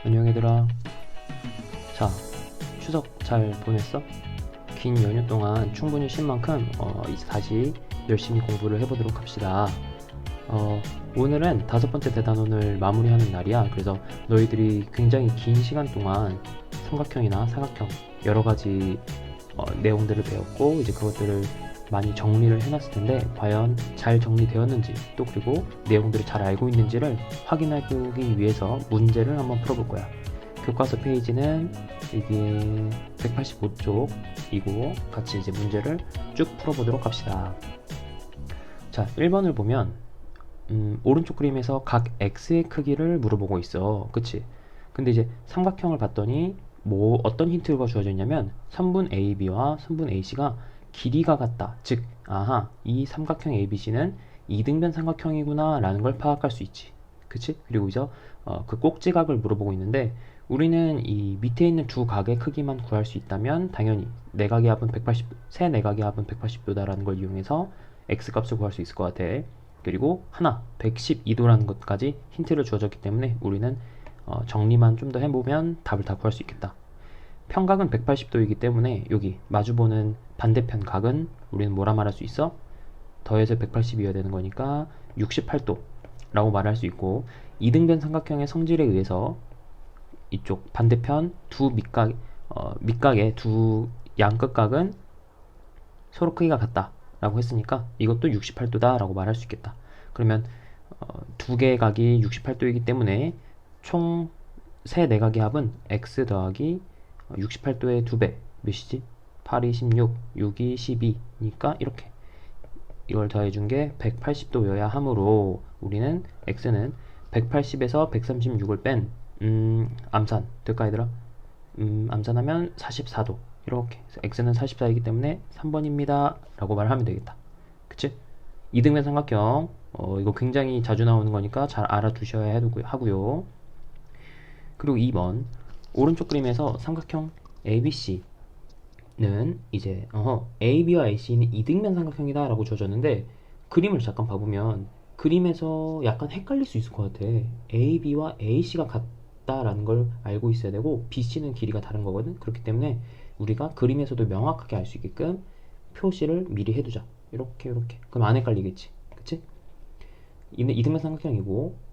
안녕 얘들아. 자, 추석 잘 보냈어? 긴 연휴 동안 충분히 쉰 만큼 이제 다시 열심히 공부를 해보도록 합시다. 어, 오늘은 다섯 번째 대단원을 마무리하는 날이야. 그래서 너희들이 굉장히 긴 시간 동안 삼각형이나 사각형 여러 가지 내용들을 배웠고 이제 그것들을 많이 정리를 해놨을 텐데 과연 잘 정리되었는지 또 그리고 내용들을 잘 알고 있는지를 확인하기 위해서 문제를 한번 풀어볼 거야. 교과서 페이지는 이게 185쪽이고 같이 이제 문제를 쭉 풀어보도록 합시다. 자, 1번을 보면 오른쪽 그림에서 각 x의 크기를 물어보고 있어. 그치? 근데 이제 삼각형을 봤더니 뭐 어떤 힌트가 주어져 있냐면 3분 AB와 3분 AC가 길이가 같다. 즉, 아하, 이 삼각형 ABC는 이등변 삼각형이구나 라는 걸 파악할 수 있지. 그치? 그리고 이제 그 꼭지각을 물어보고 있는데 우리는 이 밑에 있는 두 각의 크기만 구할 수 있다면 당연히 내각의 합은 180, 세 내각의 합은 180도다라는 걸 이용해서 x 값을 구할 수 있을 것 같아. 그리고 하나 112도라는 것까지 힌트를 주어졌기 때문에 우리는 정리만 좀 더 해보면 답을 다 구할 수 있겠다. 평각은 180도이기 때문에 여기 마주보는 반대편 각은 우리는 뭐라 말할 수 있어? 더해서 180이어야 되는 거니까 68도라고 말할 수 있고 이등변 삼각형의 성질에 의해서 이쪽 반대편 두 밑각의 두 양끝각은 서로 크기가 같다 라고 했으니까 이것도 68도다 라고 말할 수 있겠다. 그러면 두 개의 각이 68도이기 때문에 총 세 내각의 합은 x 더하기 68도의 2배 몇이지? 8이 16, 6이 12니까 이렇게 이걸 더해준 게 180도여야 하므로 우리는 x는 180에서 136을 뺀 암산 될까 얘들아? 암산하면 44도 이렇게 x는 44이기 때문에 3번입니다 라고 말하면 되겠다. 그치? 이등변 삼각형 이거 굉장히 자주 나오는 거니까 잘 알아두셔야 하고요. 그리고 2번 오른쪽 그림에서 삼각형 ABC는 이제 AB와 AC는 이등변 삼각형이다 라고 주어졌는데 그림을 잠깐 봐보면 그림에서 약간 헷갈릴 수 있을 것 같아. AB와 AC가 같다라는 걸 알고 있어야 되고 BC는 길이가 다른 거거든. 그렇기 때문에 우리가 그림에서도 명확하게 알 수 있게끔 표시를 미리 해두자. 이렇게 이렇게. 그럼 안 헷갈리겠지. 그치? 이등변 삼각형이고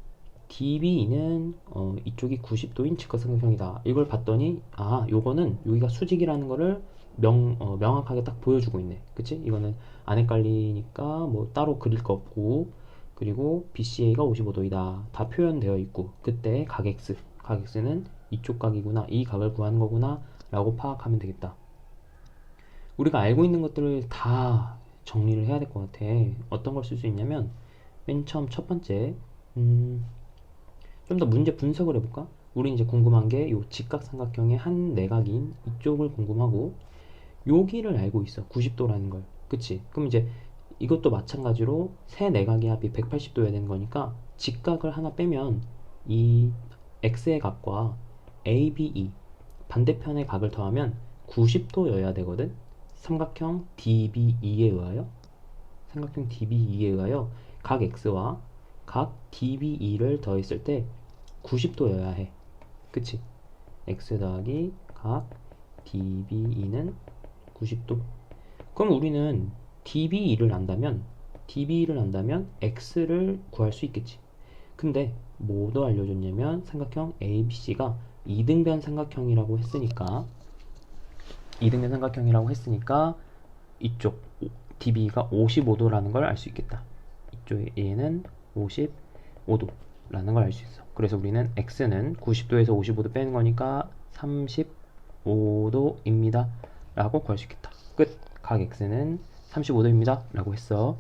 DB는 이쪽이 90도인 직각삼각형이다. 이걸 봤더니 요거는 여기가 수직이라는 거를 명확하게 딱 보여주고 있네. 그치? 이거는 안 헷갈리니까 뭐 따로 그릴 거 없고 그리고 BCA가 55도이다. 다 표현되어 있고 그때 각 X는 이쪽 각이구나. 이 각을 구하는 거구나 라고 파악하면 되겠다. 우리가 알고 있는 것들을 다 정리를 해야 될 것 같아. 어떤 걸 쓸 수 있냐면 맨 처음 첫 번째 좀 더 문제 분석을 해볼까? 우리 이제 궁금한 게 요 직각삼각형의 한 내각인 이쪽을 궁금하고 여기를 알고 있어. 90도라는 걸. 그치? 그럼 이제 이것도 마찬가지로 세 내각의 합이 180도여야 되는 거니까 직각을 하나 빼면 이 x의 각과 ABE 반대편의 각을 더하면 90도여야 되거든. 삼각형 DBE에 의하여 각 x와 각 DBE를 더했을 때 90도여야 해. 그치? x 더하기 각 DBE는 90도. 그럼 우리는 DBE를 안다면 x를 구할 수 있겠지. 근데 뭐도 알려줬냐면 삼각형 ABC가 이등변 삼각형이라고 했으니까 이쪽 DB가 55도라는 걸 알 수 있겠다. 이쪽 얘는 55도라는 걸 알 수 있어. 그래서 우리는 x는 90도에서 55도 빼는 거니까 35도입니다 라고 구할 수 있겠다. 끝. 각 x는 35도입니다 라고 했어.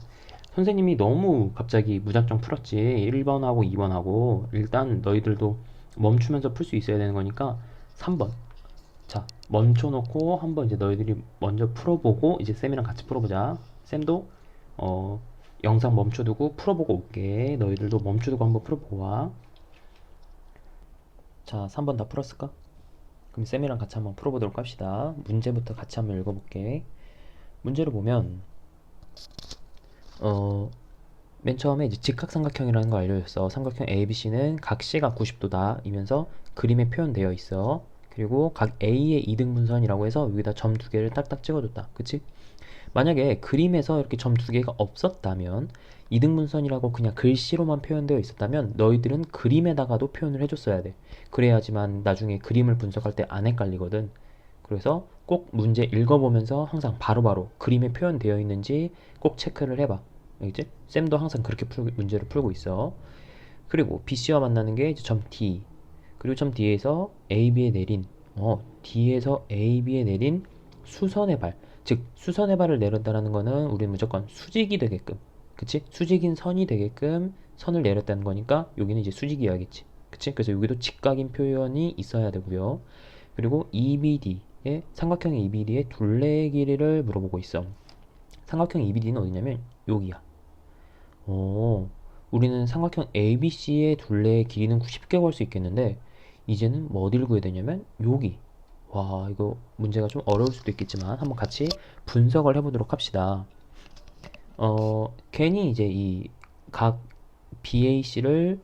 선생님이 너무 갑자기 무작정 풀었지. 1번하고 2번하고 일단 너희들도 멈추면서 풀 수 있어야 되는 거니까 3번. 자, 멈춰놓고 한번 이제 너희들이 먼저 풀어보고 이제 쌤이랑 같이 풀어보자. 쌤도 영상 멈춰두고 풀어보고 올게. 너희들도 멈춰두고 한번 풀어보고 와. 자, 3번 다 풀었을까? 그럼 쌤이랑 같이 한번 풀어보도록 합시다. 문제부터 같이 한번 읽어볼게. 문제를 보면 맨 처음에 이제 직각삼각형이라는 걸 알려줬어. 삼각형 ABC는 각 C가 90도다 이면서 그림에 표현되어 있어. 그리고 각 A의 이등분선이라고 해서 여기다 점 두 개를 딱딱 찍어줬다. 그치? 만약에 그림에서 이렇게 점 두 개가 없었다면, 이등분선이라고 그냥 글씨로만 표현되어 있었다면 너희들은 그림에다가도 표현을 해줬어야 돼. 그래야지만 나중에 그림을 분석할 때 안 헷갈리거든. 그래서 꼭 문제 읽어보면서 항상 바로바로 그림에 표현되어 있는지 꼭 체크를 해봐. 알겠지? 쌤도 항상 그렇게 문제를 풀고 있어. 그리고 BC와 만나는 게 이제 점 D. 그리고 점 D에서 AB에 내린, D에서 AB에 내린 수선의 발. 즉, 수선의 발을 내렸다는 거는 우리는 무조건 수직이 되게끔. 그치? 수직인 선이 되게끔 선을 내렸다는 거니까 여기는 이제 수직이어야겠지. 그치? 그래서 여기도 직각인 표현이 있어야 되고요. 그리고 EBD의, 삼각형 EBD의 둘레의 길이를 물어보고 있어. 삼각형 EBD는 어디냐면 여기야. 우리는 삼각형 ABC의 둘레의 길이는 쉽게 구할 수 있겠는데, 이제는 뭐 어디를 구해야 되냐면 여기. 와, 이거 문제가 좀 어려울 수도 있겠지만 한번 같이 분석을 해보도록 합시다. 괜히 이제 이 각 BAC를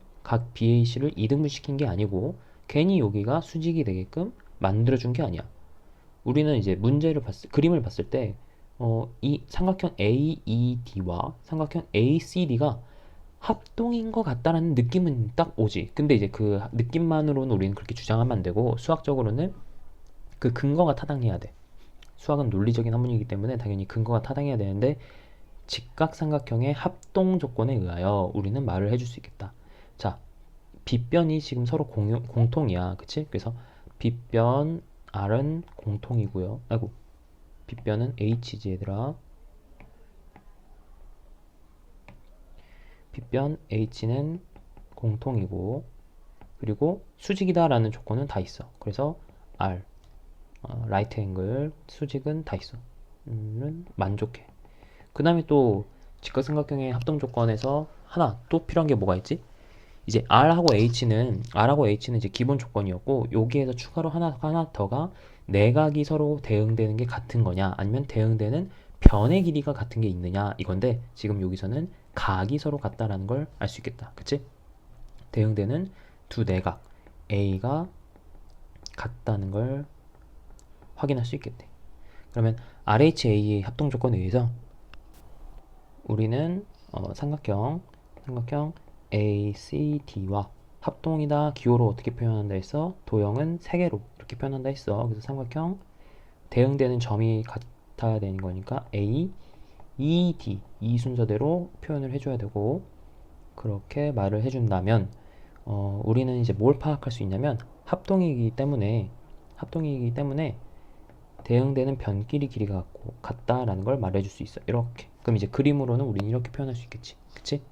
이등분 시킨 게 아니고 괜히 여기가 수직이 되게끔 만들어준 게 아니야. 우리는 이제 그림을 봤을 때, 이 삼각형 AED와 삼각형 ACD가 합동인 것 같다라는 느낌은 딱 오지. 근데 이제 그 느낌만으로는 우리는 그렇게 주장하면 안 되고, 수학적으로는 그 근거가 타당해야 돼. 수학은 논리적인 학문이기 때문에 당연히 근거가 타당해야 되는데, 직각삼각형의 합동 조건에 의하여 우리는 말을 해줄 수 있겠다. 자, 빗변이 지금 서로 공통이야. 그치? 그래서 빗변 R은 공통이고요. 아이고, 빗변은 H지 얘들아. 빗변 H는 공통이고, 그리고 수직이다 라는 조건은 다 있어. 그래서 R, 라이트 앵글, 수직은 다 있어. 만족해. 그 다음에 또 직각삼각형의 합동 조건에서 하나 또 필요한 게 뭐가 있지? 이제 R하고 H는 이제 기본 조건이었고, 여기에서 추가로 하나 더가 내각이 서로 대응되는 게 같은 거냐, 아니면 대응되는 변의 길이가 같은 게 있느냐, 이건데 지금 여기서는 각이 서로 같다라는 걸 알 수 있겠다. 그치? 대응되는 두 내각 A가 같다는 걸 확인할 수 있겠대. 그러면 RHA의 합동 조건에 의해서 우리는 삼각형 ACD와 합동이다 기호로 어떻게 표현한다 했어? 도형은 3개로 이렇게 표현한다 했어. 그래서 삼각형 대응되는 점이 같아야 되는 거니까 A, E, D 이 순서대로 표현을 해줘야 되고, 그렇게 말을 해준다면 우리는 이제 뭘 파악할 수 있냐면 합동이기 때문에 대응되는 변끼리 길이가 같다라는 걸 말해줄 수 있어. 이렇게. 그럼 이제 그림으로는 우리는 이렇게 표현할 수 있겠지. 그치?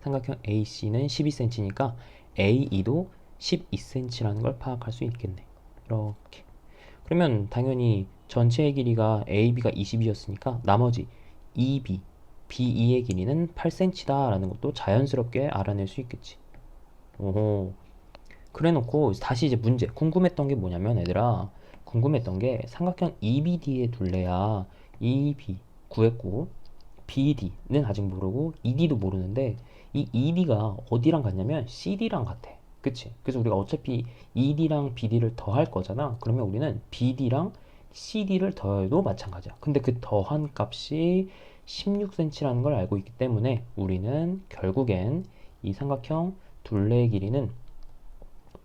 삼각형 AC는 12cm니까 AE도 12cm라는 걸 파악할 수 있겠네. 이렇게. 그러면 당연히 전체의 길이가 AB가 20이었으니까 나머지 EB, BE의 길이는 8cm다 라는 것도 자연스럽게 알아낼 수 있겠지. 오호. 그래 놓고 다시 이제 문제. 궁금했던 게 뭐냐면 얘들아, 궁금했던 게 삼각형 EBD의 둘레야. EB 구했고, BD는 아직 모르고 ED도 모르는데, 이 EB가 어디랑 같냐면 CD랑 같아. 그치? 그래서 우리가 어차피 ED랑 BD를 더할 거잖아. 그러면 우리는 BD랑 CD를 더해도 마찬가지야. 근데 그 더한 값이 16cm라는 걸 알고 있기 때문에 우리는 결국엔 이 삼각형 둘레의 길이는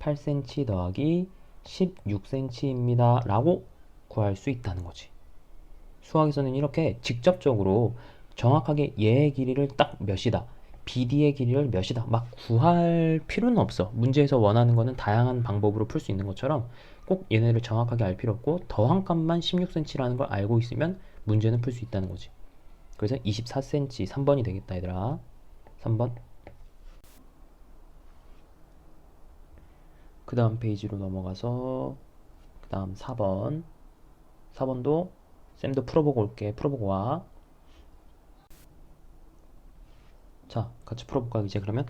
8cm 더하기 16cm입니다 라고 구할 수 있다는 거지. 수학에서는 이렇게 직접적으로 정확하게 얘의 길이를 딱 몇이다, BD의 길이를 몇이다 막 구할 필요는 없어. 문제에서 원하는 거는 다양한 방법으로 풀 수 있는 것처럼 꼭 얘네를 정확하게 알 필요 없고, 더한 값만 16cm라는 걸 알고 있으면 문제는 풀 수 있다는 거지. 그래서 24cm 3번이 되겠다 얘들아. 3번. 그 다음 페이지로 넘어가서 그 다음 4번도 쌤도 풀어보고 올게. 풀어보고 와. 자, 같이 풀어볼까 이제. 그러면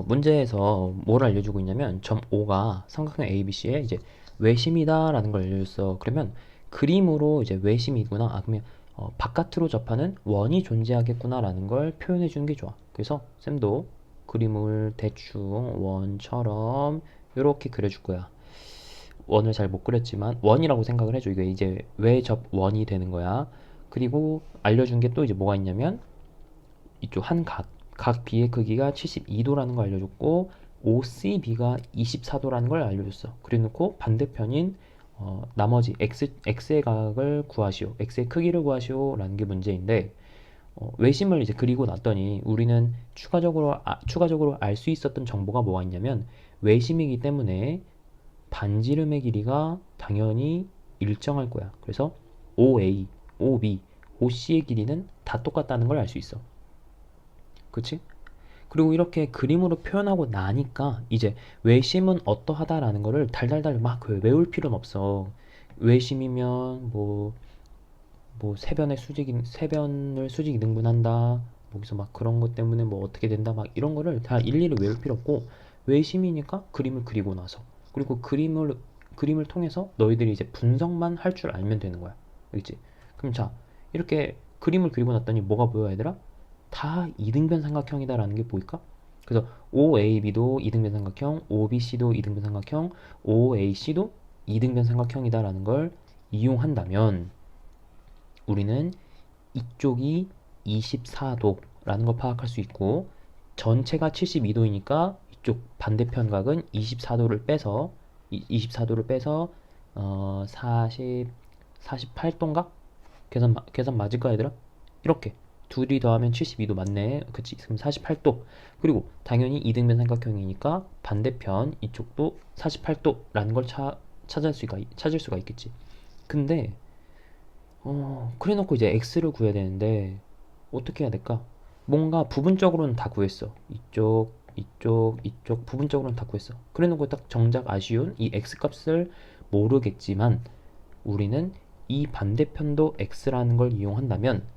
문제에서 뭘 알려주고 있냐면 점 O가 삼각형 ABC의 이제 외심이다 라는 걸 알려줬어. 그러면 그림으로 이제 외심이구나. 그러면 바깥으로 접하는 원이 존재하겠구나라는 걸 표현해 주는 게 좋아. 그래서 쌤도 그림을 대충 원처럼 이렇게 그려줄 거야. 원을 잘 못 그렸지만 원이라고 생각을 해줘. 이게 이제 왜 접원이 되는 거야. 그리고 알려준 게 또 이제 뭐가 있냐면 이쪽 각 B의 크기가 72도라는 걸 알려줬고 OCB가 24도라는 걸 알려줬어. 그래놓고 반대편인 나머지 X의 각을 구하시오. X의 크기를 구하시오 라는 게 문제인데 외심을 이제 그리고 났더니 우리는 추가적으로 알 수 있었던 정보가 뭐가 있냐면 외심이기 때문에 반지름의 길이가 당연히 일정할 거야. 그래서 OA, OB, OC의 길이는 다 똑같다는 걸 알 수 있어. 그치? 그리고 이렇게 그림으로 표현하고 나니까 이제 외심은 어떠하다라는 거를 달달달 막 외울 필요는 없어. 외심이면 세변을 수직 이등분한다. 거기서 막 그런 것 때문에 뭐 어떻게 된다. 막 이런 거를 다 일일이 외울 필요 없고 외심이니까 그림을 그리고 나서 그리고 그림을 통해서 너희들이 이제 분석만 할 줄 알면 되는 거야. 알겠지? 그럼 자, 이렇게 그림을 그리고 났더니 뭐가 보여 얘들아? 다 이등변 삼각형이다라는 게 보일까? 그래서 OAB도 이등변 삼각형, OBC도 이등변 삼각형, OAC도 이등변 삼각형이다라는 걸 이용한다면 우리는 이쪽이 24도라는 걸 파악할 수 있고 전체가 72도이니까 이쪽 반대편 각은 24도를 빼서 48도인가? 계산 맞을까 얘들아? 이렇게 둘이 더하면 72도 맞네. 그치? 그럼 48도. 그리고 당연히 이등변 삼각형이니까 반대편 이쪽도 48도라는 걸 찾을 수가 있겠지. 근데 그래 놓고 이제 x를 구해야 되는데 어떻게 해야 될까? 뭔가 부분적으로는 다 구했어. 이쪽 부분적으로는 다 구했어. 그래 놓고 딱 정작 아쉬운 이 x 값을 모르겠지만 우리는 이 반대편도 x라는 걸 이용한다면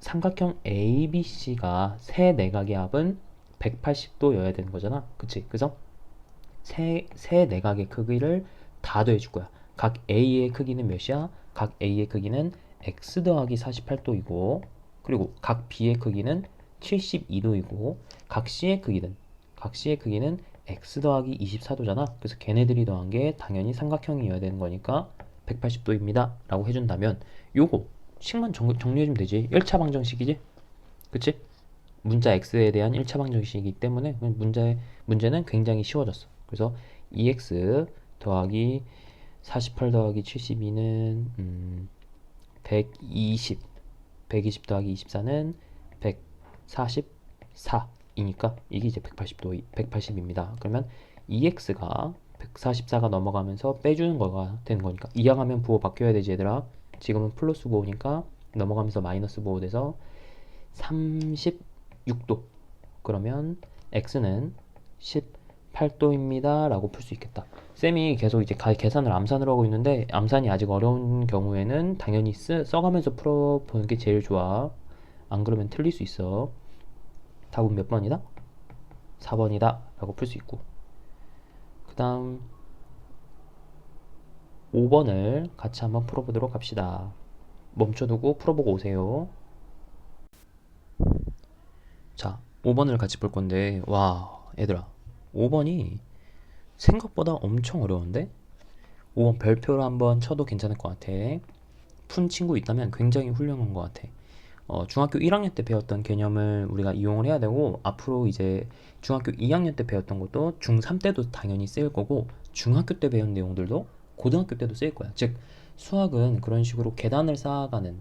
삼각형 ABC가 세 내각의 합은 180도여야 되는 거잖아. 그치? 그래서 세 내각의 크기를 다 더해줄 거야. 각 A의 크기는 몇이야? 각 A의 크기는 x 더하기 48도이고 그리고 각 B의 크기는 72도이고 각 C의 크기는 x 더하기 24도잖아. 그래서 걔네들이 더한 게 당연히 삼각형이어야 되는 거니까 180도입니다 라고 해준다면 요거 식만 정리해주면 되지. 1차 방정식이지? 그치? 문자 x에 대한 1차 방정식이기 때문에 문제는 굉장히 쉬워졌어. 그래서 2x 더하기 48 더하기 72는 120 더하기 24는 144이니까 이게 이제 180입니다. 그러면 2x가 144가 넘어가면서 빼주는 거가 되는 거니까 이항하면 부호 바뀌어야 되지 얘들아. 지금은 플러스 부호니까 넘어가면서 마이너스 부호 돼서 36도. 그러면 x는 18도입니다 라고 풀 수 있겠다. 쌤이 계속 이제 계산을 암산을 하고 있는데 암산이 아직 어려운 경우에는 당연히 써가면서 풀어보는 게 제일 좋아. 안 그러면 틀릴 수 있어. 답은 몇 번이다? 4번이다 라고 풀 수 있고 그 다음 5번을 같이 한번 풀어보도록 합시다. 멈춰두고 풀어보고 오세요. 자, 5번을 같이 볼 건데 와 얘들아 5번이 생각보다 엄청 어려운데 5번 별표로 한번 쳐도 괜찮을 것 같아. 푼 친구 있다면 굉장히 훌륭한 것 같아. 중학교 1학년 때 배웠던 개념을 우리가 이용을 해야 되고 앞으로 이제 중학교 2학년 때 배웠던 것도 중3 때도 당연히 쓰일 거고 중학교 때 배운 내용들도 고등학교 때도 쓰일 거야. 즉 수학은 그런 식으로 계단을 쌓아가는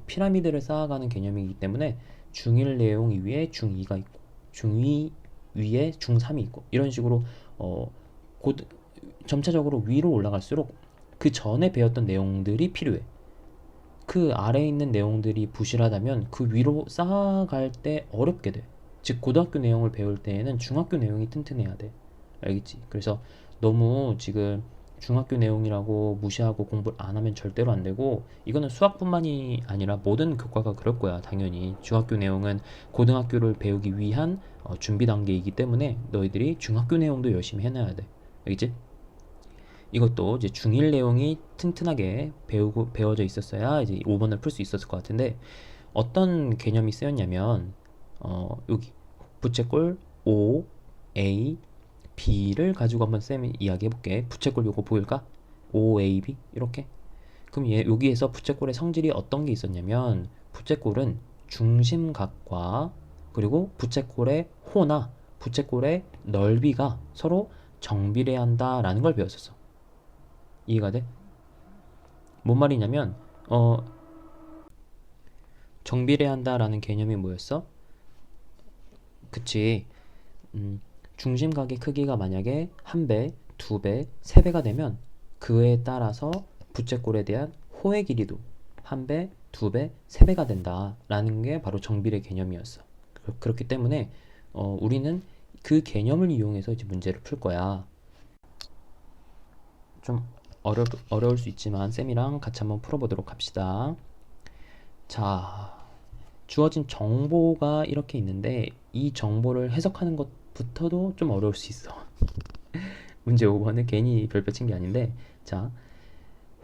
피라미드를 쌓아가는 개념이기 때문에 중1 내용 위에 중2가 있고 중2 위에 중3이 있고 이런 식으로 점차적으로 위로 올라갈수록 그 전에 배웠던 내용들이 필요해. 그 아래에 있는 내용들이 부실하다면 그 위로 쌓아갈 때 어렵게 돼. 즉 고등학교 내용을 배울 때에는 중학교 내용이 튼튼해야 돼. 알겠지? 그래서 너무 지금 중학교 내용이라고 무시하고 공부를 안 하면 절대로 안 되고 이거는 수학뿐만이 아니라 모든 교과가 그럴 거야. 당연히 중학교 내용은 고등학교를 배우기 위한 준비 단계이기 때문에 너희들이 중학교 내용도 열심히 해놔야 돼. 알겠지? 이것도 이제 중1 내용이 튼튼하게 배워져 있었어야 이제 5번을 풀 수 있었을 것 같은데, 어떤 개념이 쓰였냐면, 여기 부채꼴 O, A, B를 가지고 한번 쌤이 이야기해 볼게. 부채꼴 요거 보일까? O, A, B 이렇게. 그럼 여기에서 부채꼴의 성질이 어떤 게 있었냐면, 부채꼴은 중심각과 그리고 부채꼴의 호나 부채꼴의 넓이가 서로 정비례한다라는 걸 배웠었어. 이해가 돼? 뭔 말이냐면 정비례한다라는 개념이 뭐였어? 그치. 중심각의 크기가 만약에 1배, 2배, 3배가 되면 그에 따라서 부채꼴에 대한 호의 길이도 1배, 2배, 3배가 된다라는 게 바로 정비례 개념이었어. 그렇기 때문에 우리는 그 개념을 이용해서 이제 문제를 풀 거야. 좀 어려울 수 있지만 쌤이랑 같이 한번 풀어보도록 합시다. 자, 주어진 정보가 이렇게 있는데 이 정보를 해석하는 것부터도 좀 어려울 수 있어. 문제 5번은 괜히 별표 친 게 아닌데, 자,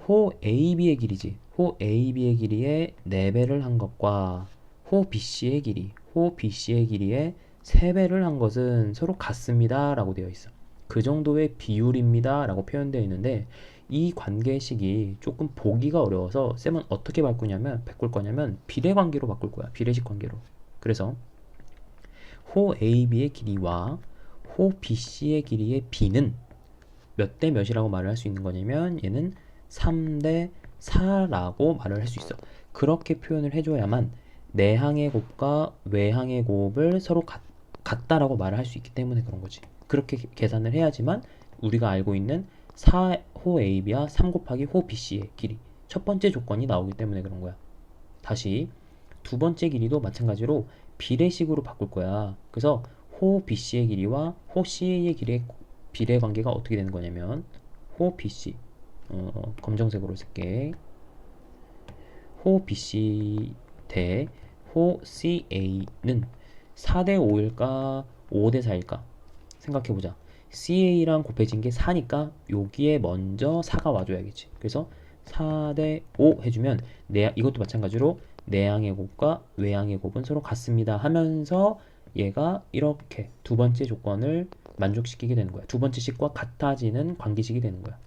호 AB의 길이지. 호 AB의 길이의 4배를 한 것과 호 BC의 길이, 호 BC의 길이의 3배를 한 것은 서로 같습니다 라고 되어 있어. 그 정도의 비율입니다 라고 표현되어 있는데, 이 관계식이 조금 보기가 어려워서 쌤은 어떻게 바꿀 거냐면 비례관계로 바꿀 거야. 비례식 관계로. 그래서 호 AB의 길이와 호 BC의 길이의 B는 몇 대 몇이라고 말을 할 수 있는 거냐면 얘는 3대 4라고 말을 할 수 있어. 그렇게 표현을 해줘야만 내항의 곱과 외항의 곱을 서로 같다라고 말을 할 수 있기 때문에 그런 거지. 그렇게 계산을 해야지만 우리가 알고 있는 4호 AB와 3 곱하기 호 BC의 길이, 첫 번째 조건이 나오기 때문에 그런 거야. 다시 두 번째 길이도 마찬가지로 비례식으로 바꿀 거야. 그래서 호 BC의 길이와 호 CA의 길이의 비례 관계가 어떻게 되는 거냐면 호 BC, 검정색으로 쓸게. 호 BC 대 호 CA는 4대 5일까 5대 4일까 생각해보자. CA랑 곱해진 게 4니까 여기에 먼저 4가 와줘야겠지. 그래서 4대 5 해주면 이것도 마찬가지로 내항의 곱과 외항의 곱은 서로 같습니다 하면서 얘가 이렇게 두 번째 조건을 만족시키게 되는 거야. 두 번째 식과 같아지는 관계식이 되는 거야.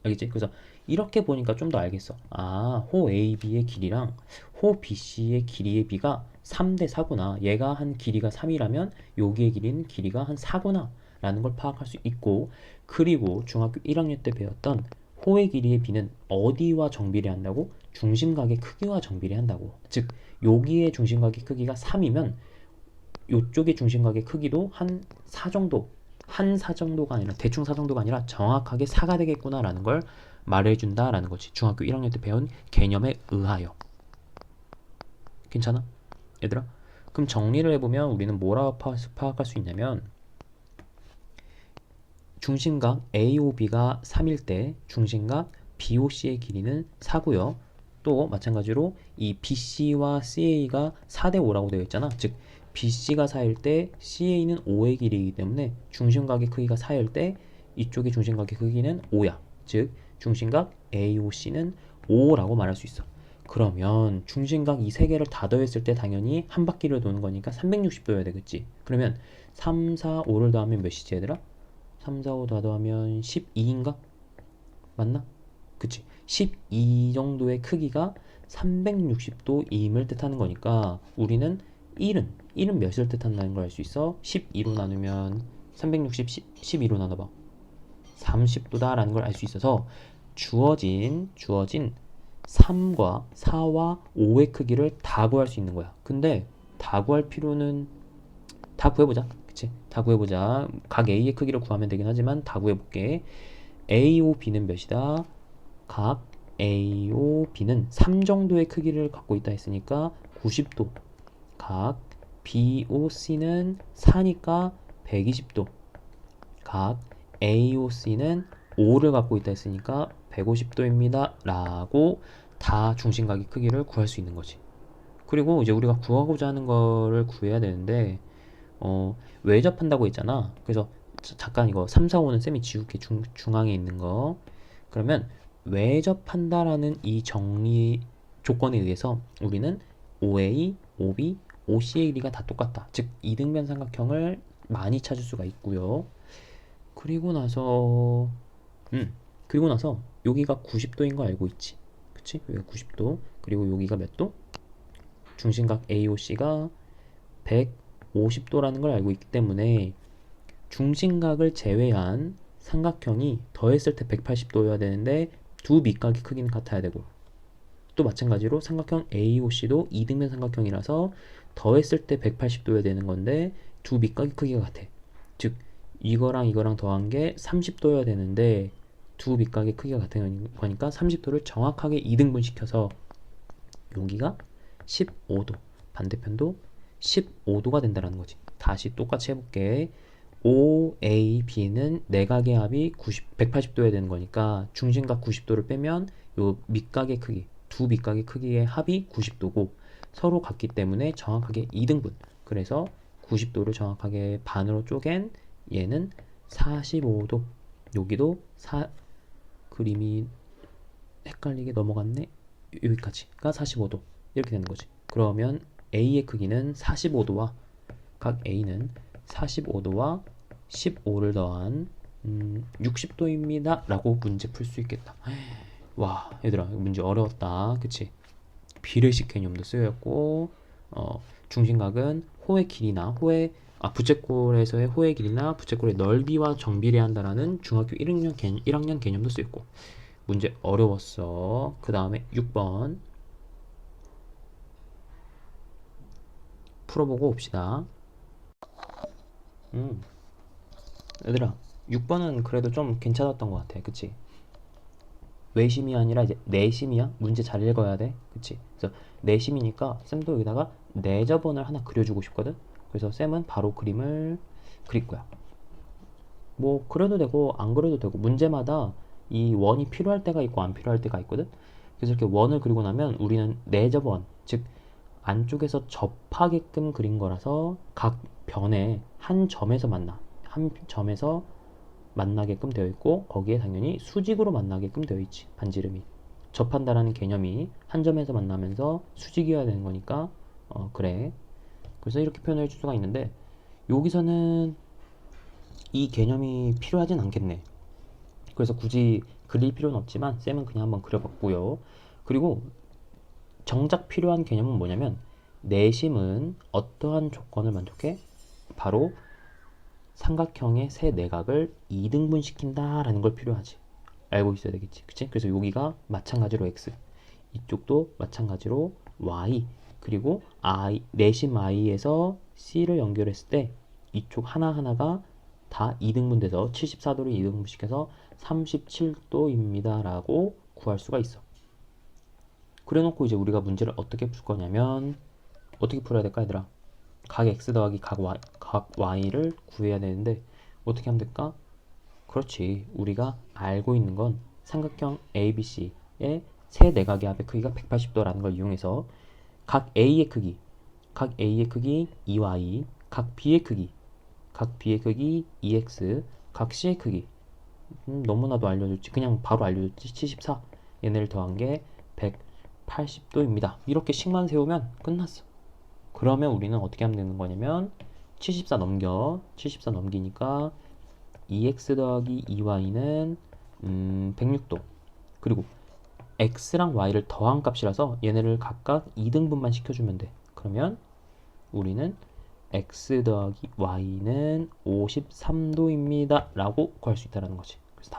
알겠지? 그래서 이렇게 보니까 좀 더 알겠어. 아, 호 AB의 길이랑 호 BC의 길이의 비가 3대 4구나. 얘가 한 길이가 3이라면 여기의 길이는 길이가 한 4구나 라는 걸 파악할 수 있고, 그리고 중학교 1학년 때 배웠던 호의 길이의 비는 어디와 정비례한다고? 중심각의 크기와 정비례한다고. 즉 여기의 중심각의 크기가 3이면 이쪽의 중심각의 크기도 한 4 정도, 한 4 정도가 아니라 대충 4 정도가 아니라 정확하게 4가 되겠구나라는 걸 말해준다라는 거지. 중학교 1학년 때 배운 개념에 의하여. 괜찮아? 얘들아? 그럼 정리를 해보면 우리는 뭐라고 파악할 수 있냐면, 중심각 AOB가 3일 때 중심각 BOC의 길이는 4고요. 또 마찬가지로 이 BC와 CA가 4대 5라고 되어 있잖아. 즉 BC가 4일 때 CA는 5의 길이이기 때문에 중심각의 크기가 4일 때 이쪽의 중심각의 크기는 5야. 즉 중심각 AOC는 5라고 말할 수 있어. 그러면 중심각 이 세 개를 다 더했을 때 당연히 한 바퀴를 도는 거니까 360도여야 되겠지. 그러면 3, 4, 5를 더하면 몇이지 얘들아? 3, 4, 5 다 더하면 12인가? 맞나? 그치. 12 정도의 크기가 360도임을 뜻하는 거니까 우리는 1은 몇을 뜻한다는 걸 알 수 있어. 12로 나누면 360, 12로 나눠봐. 30도다 라는 걸 알 수 있어서 주어진 3과 4와 5의 크기를 다 구할 수 있는 거야. 근데 다 구할 필요는, 다 구해보자. 그치? 다 구해보자. 각 A의 크기를 구하면 되긴 하지만 다 구해볼게. AO, B는 몇이다? 각 AO, B는 3 정도의 크기를 갖고 있다 했으니까 90도. 각 BOC는 4니까 120도. 각 AOC는 5를 갖고 있다 했으니까 150도입니다. 라고 다 중심각의 크기를 구할 수 있는 거지. 그리고 이제 우리가 구하고자 하는 거를 구해야 되는데 외접한다고 했잖아. 그래서 잠깐 이거 3, 4, 5는 쌤이 지울게. 중앙에 있는 거. 그러면 외접한다라는 이 정리 조건에 의해서 우리는 OA, OB, OC의 길이가 다 똑같다. 즉 이등변 삼각형을 많이 찾을 수가 있고요. 그리고 나서 그리고 나서 여기가 90도인 거 알고 있지? 그치? 여기가 90도. 그리고 여기가 몇 도? 중심각 AOC가 150도라는 걸 알고 있기 때문에 중심각을 제외한 삼각형이 더했을 때 180도여야 되는데 두 밑각의 크기는 같아야 되고, 또 마찬가지로 삼각형 AOC도 이등변 삼각형이라서 더했을 때 180도여야 되는 건데 두 밑각의 크기가 같아. 즉 이거랑 이거랑 더한 게 30도여야 되는데 두 밑각의 크기가 같은 거니까 30도를 정확하게 2등분 시켜서 여기가 15도, 반대편도 15도가 된다는 거지. 다시 똑같이 해볼게. OAB는 내각의 합이 180도여야 되는 거니까 중심각 90도를 빼면 요 밑각의 크기, 두 밑각의 크기의 합이 90도고 서로 같기 때문에 정확하게 2등분. 그래서 90도를 정확하게 반으로 쪼갠 얘는 45도. 여기도 그림이 헷갈리게 넘어갔네. 여기까지가 45도. 이렇게 되는 거지. 그러면 A의 크기는 45도와 각 A는 45도와 15를 더한 60도입니다 라고 문제 풀 수 있겠다. 와, 얘들아 문제 어려웠다. 그치? 비례식 개념도 쓰였고 중심각은 호의 길이나 부채꼴에서의 호의 길이나 부채꼴의 넓이와 정비례한다라는 중학교 1학년 개념도 쓰였고. 문제 어려웠어. 그 다음에 6번 풀어보고 옵시다. 얘들아 6번은 그래도 좀 괜찮았던 것 같아. 그치? 외심이 아니라 이제 내심이야. 문제 잘 읽어야 돼. 그치? 그래서 내심이니까 쌤도 여기다가 내접원을 하나 그려주고 싶거든. 그래서 쌤은 바로 그림을 그릴 거야. 뭐 그려도 되고 안 그려도 되고 문제마다 이 원이 필요할 때가 있고 안 필요할 때가 있거든. 그래서 이렇게 원을 그리고 나면 우리는 내접원, 즉 안쪽에서 접하게끔 그린 거라서 각 변에 한 점에서 만나게끔 되어 있고 거기에 당연히 수직으로 만나게끔 되어 있지. 반지름이 접한다라는 개념이 한 점에서 만나면서 수직이어야 되는 거니까 그래. 그래서 이렇게 표현해 줄 수가 있는데 여기서는 이 개념이 필요하진 않겠네. 그래서 굳이 그릴 필요는 없지만 쌤은 그냥 한번 그려봤고요. 그리고 정작 필요한 개념은 뭐냐면 내심은 어떠한 조건을 만족해? 바로 삼각형의 세 내각을 2등분 시킨다라는 걸 필요하지. 알고 있어야 되겠지. 그치? 그래서 여기가 마찬가지로 x, 이쪽도 마찬가지로 y, 그리고 내심 i에서 c를 연결했을 때 이쪽 하나하나가 다 2등분 돼서 74도를 2등분 시켜서 37도입니다 라고 구할 수가 있어. 그래놓고 이제 우리가 문제를 어떻게 풀 거냐면 어떻게 풀어야 될까 얘들아? 각 x 더하기 각 y를 구해야 되는데 어떻게 하면 될까? 그렇지. 우리가 알고 있는 건 삼각형 ABC의 세 내각의 합의 크기가 180도라는 걸 이용해서 각 A의 크기 2y, 각 B의 크기 2x, 각 C의 크기 너무나도 알려줬지. 그냥 바로 알려줬지. 74. 얘네를 더한 게 180도입니다. 이렇게 식만 세우면 끝났어. 그러면 우리는 어떻게 하면 되는 거냐면 74 넘기니까 2x 더하기 2y는 106도. 그리고 x랑 y를 더한 값이라서 얘네를 각각 2등분만 시켜주면 돼. 그러면 우리는 x 더하기 y는 53도입니다 라고 구할 수 있다는 거지. 그래서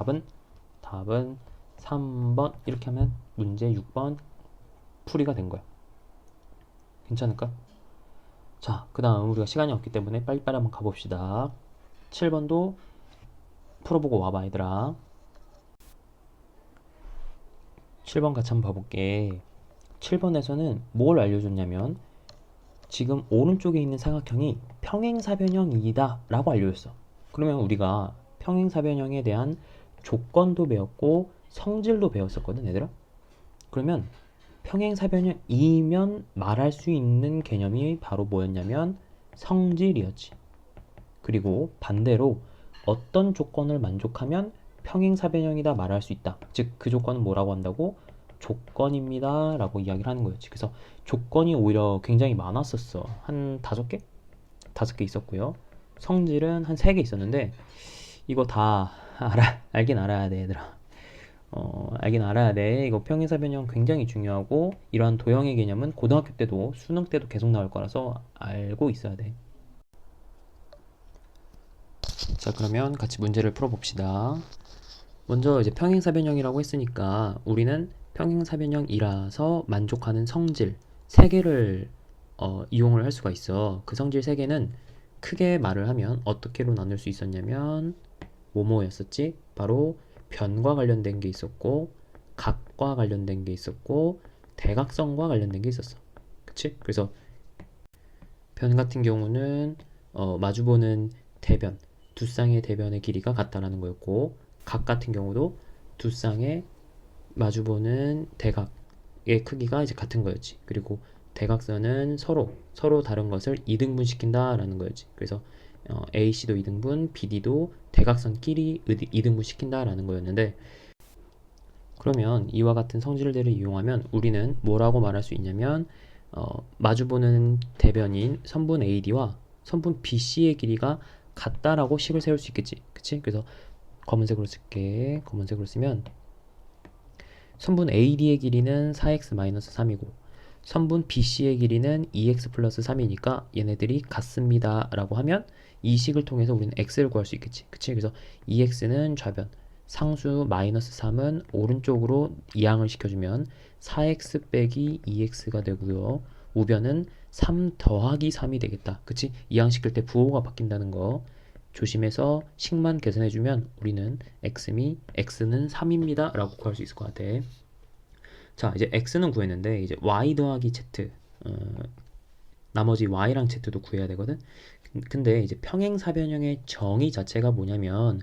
답은 3번. 이렇게 하면 문제 6번 풀이가 된 거야. 괜찮을까? 자, 그 다음 우리가 시간이 없기 때문에 빨리빨리 한번 가봅시다. 7번도 풀어보고 와봐 얘들아. 7번 같이 한번 봐볼게. 7번에서는 뭘 알려줬냐면 지금 오른쪽에 있는 삼각형이 평행사변형이다 라고 알려줬어. 그러면 우리가 평행사변형에 대한 조건도 배웠고 성질도 배웠었거든 얘들아. 그러면 평행사변형이면 말할 수 있는 개념이 바로 뭐였냐면 성질이었지. 그리고 반대로 어떤 조건을 만족하면 평행사변형이다 말할 수 있다. 즉 그 조건은 뭐라고 한다고? 조건입니다 라고 이야기를 하는 거였지. 그래서 조건이 오히려 굉장히 많았었어. 한 5개? 5개 있었고요. 성질은 한 3개 있었는데 이거 다 알긴 알아야 돼, 얘들아. 알긴 알아야 돼. 이거 평행사변형 굉장히 중요하고 이러한 도형의 개념은 고등학교 때도 수능 때도 계속 나올 거라서 알고 있어야 돼. 자, 그러면 같이 문제를 풀어봅시다. 먼저 이제 평행사변형이라고 했으니까 우리는 평행사변형이라서 만족하는 성질 3개를 이용을 할 수가 있어. 그 성질 3개는 크게 말을 하면 어떻게로 나눌 수 있었냐면 뭐뭐였었지? 바로 변과 관련된 게 있었고 각과 관련된 게 있었고 대각선과 관련된 게 있었어. 그치? 그래서 변 같은 경우는 마주보는 대변, 두 쌍의 대변의 길이가 같다라는 거였고 각 같은 경우도 두 쌍의 마주보는 대각의 크기가 이제 같은 거였지. 그리고 대각선은 서로 다른 것을 이등분시킨다라는 거였지. 그래서 AC도 이등분, BD도 대각선끼리 이등분시킨다라는 거였는데 그러면 이와 같은 성질들을 이용하면 우리는 뭐라고 말할 수 있냐면 마주보는 대변인 선분 AD와 선분 BC의 길이가 같다라고 식을 세울 수 있겠지. 그치? 그래서 검은색으로 쓸게. 검은색으로 쓰면 선분 AD의 길이는 4x-3이고 선분 BC의 길이는 2x 플러스 3이니까 얘네들이 같습니다 라고 하면 이 식을 통해서 우리는 x를 구할 수 있겠지. 그치? 그래서 2x는 좌변, 상수 마이너스 3은 오른쪽으로 이항을 시켜주면 4x 빼기 2x가 되고요. 우변은 3 더하기 3이 되겠다. 그치? 이항시킬 때 부호가 바뀐다는 거 조심해서 식만 계산해주면 우리는 x는 3입니다 라고 구할 수 있을 것 같아. 자, 이제 x는 구했는데 이제 y 더하기 z 나머지 y랑 z도 구해야 되거든. 근데 이제 평행사변형의 정의 자체가 뭐냐면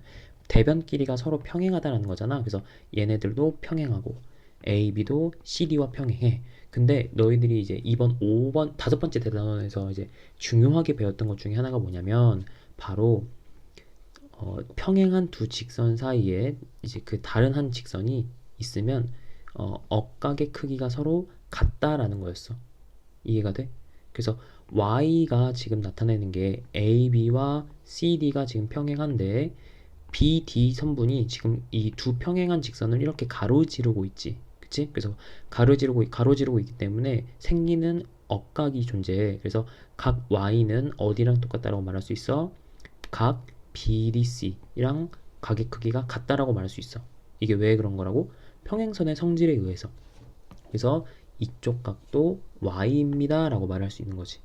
대변 길이가 서로 평행하다는 거잖아. 그래서 얘네들도 평행하고 A, B도 CD와 평행해. 근데 너희들이 이제 이번 5번 5번째 대단원에서 이제 중요하게 배웠던 것 중에 하나가 뭐냐면 바로 평행한 두 직선 사이에 이제 그 다른 한 직선이 있으면 억각의 크기가 서로 같다라는 거였어. 이해가 돼? 그래서 y가 지금 나타내는 게 AB와 CD가 지금 평행한데 BD 선분이 지금 이 두 평행한 직선을 이렇게 가로지르고 있지. 그치? 그래서 가로지르고 있기 때문에 생기는 억각이 존재해. 그래서 각 y는 어디랑 똑같다라고 말할 수 있어? 각 BDC랑 각의 크기가 같다라고 말할 수 있어. 이게 왜 그런 거라고? 평행선의 성질에 의해서. 그래서 이쪽 각도 y입니다 라고 말할 수 있는 거지.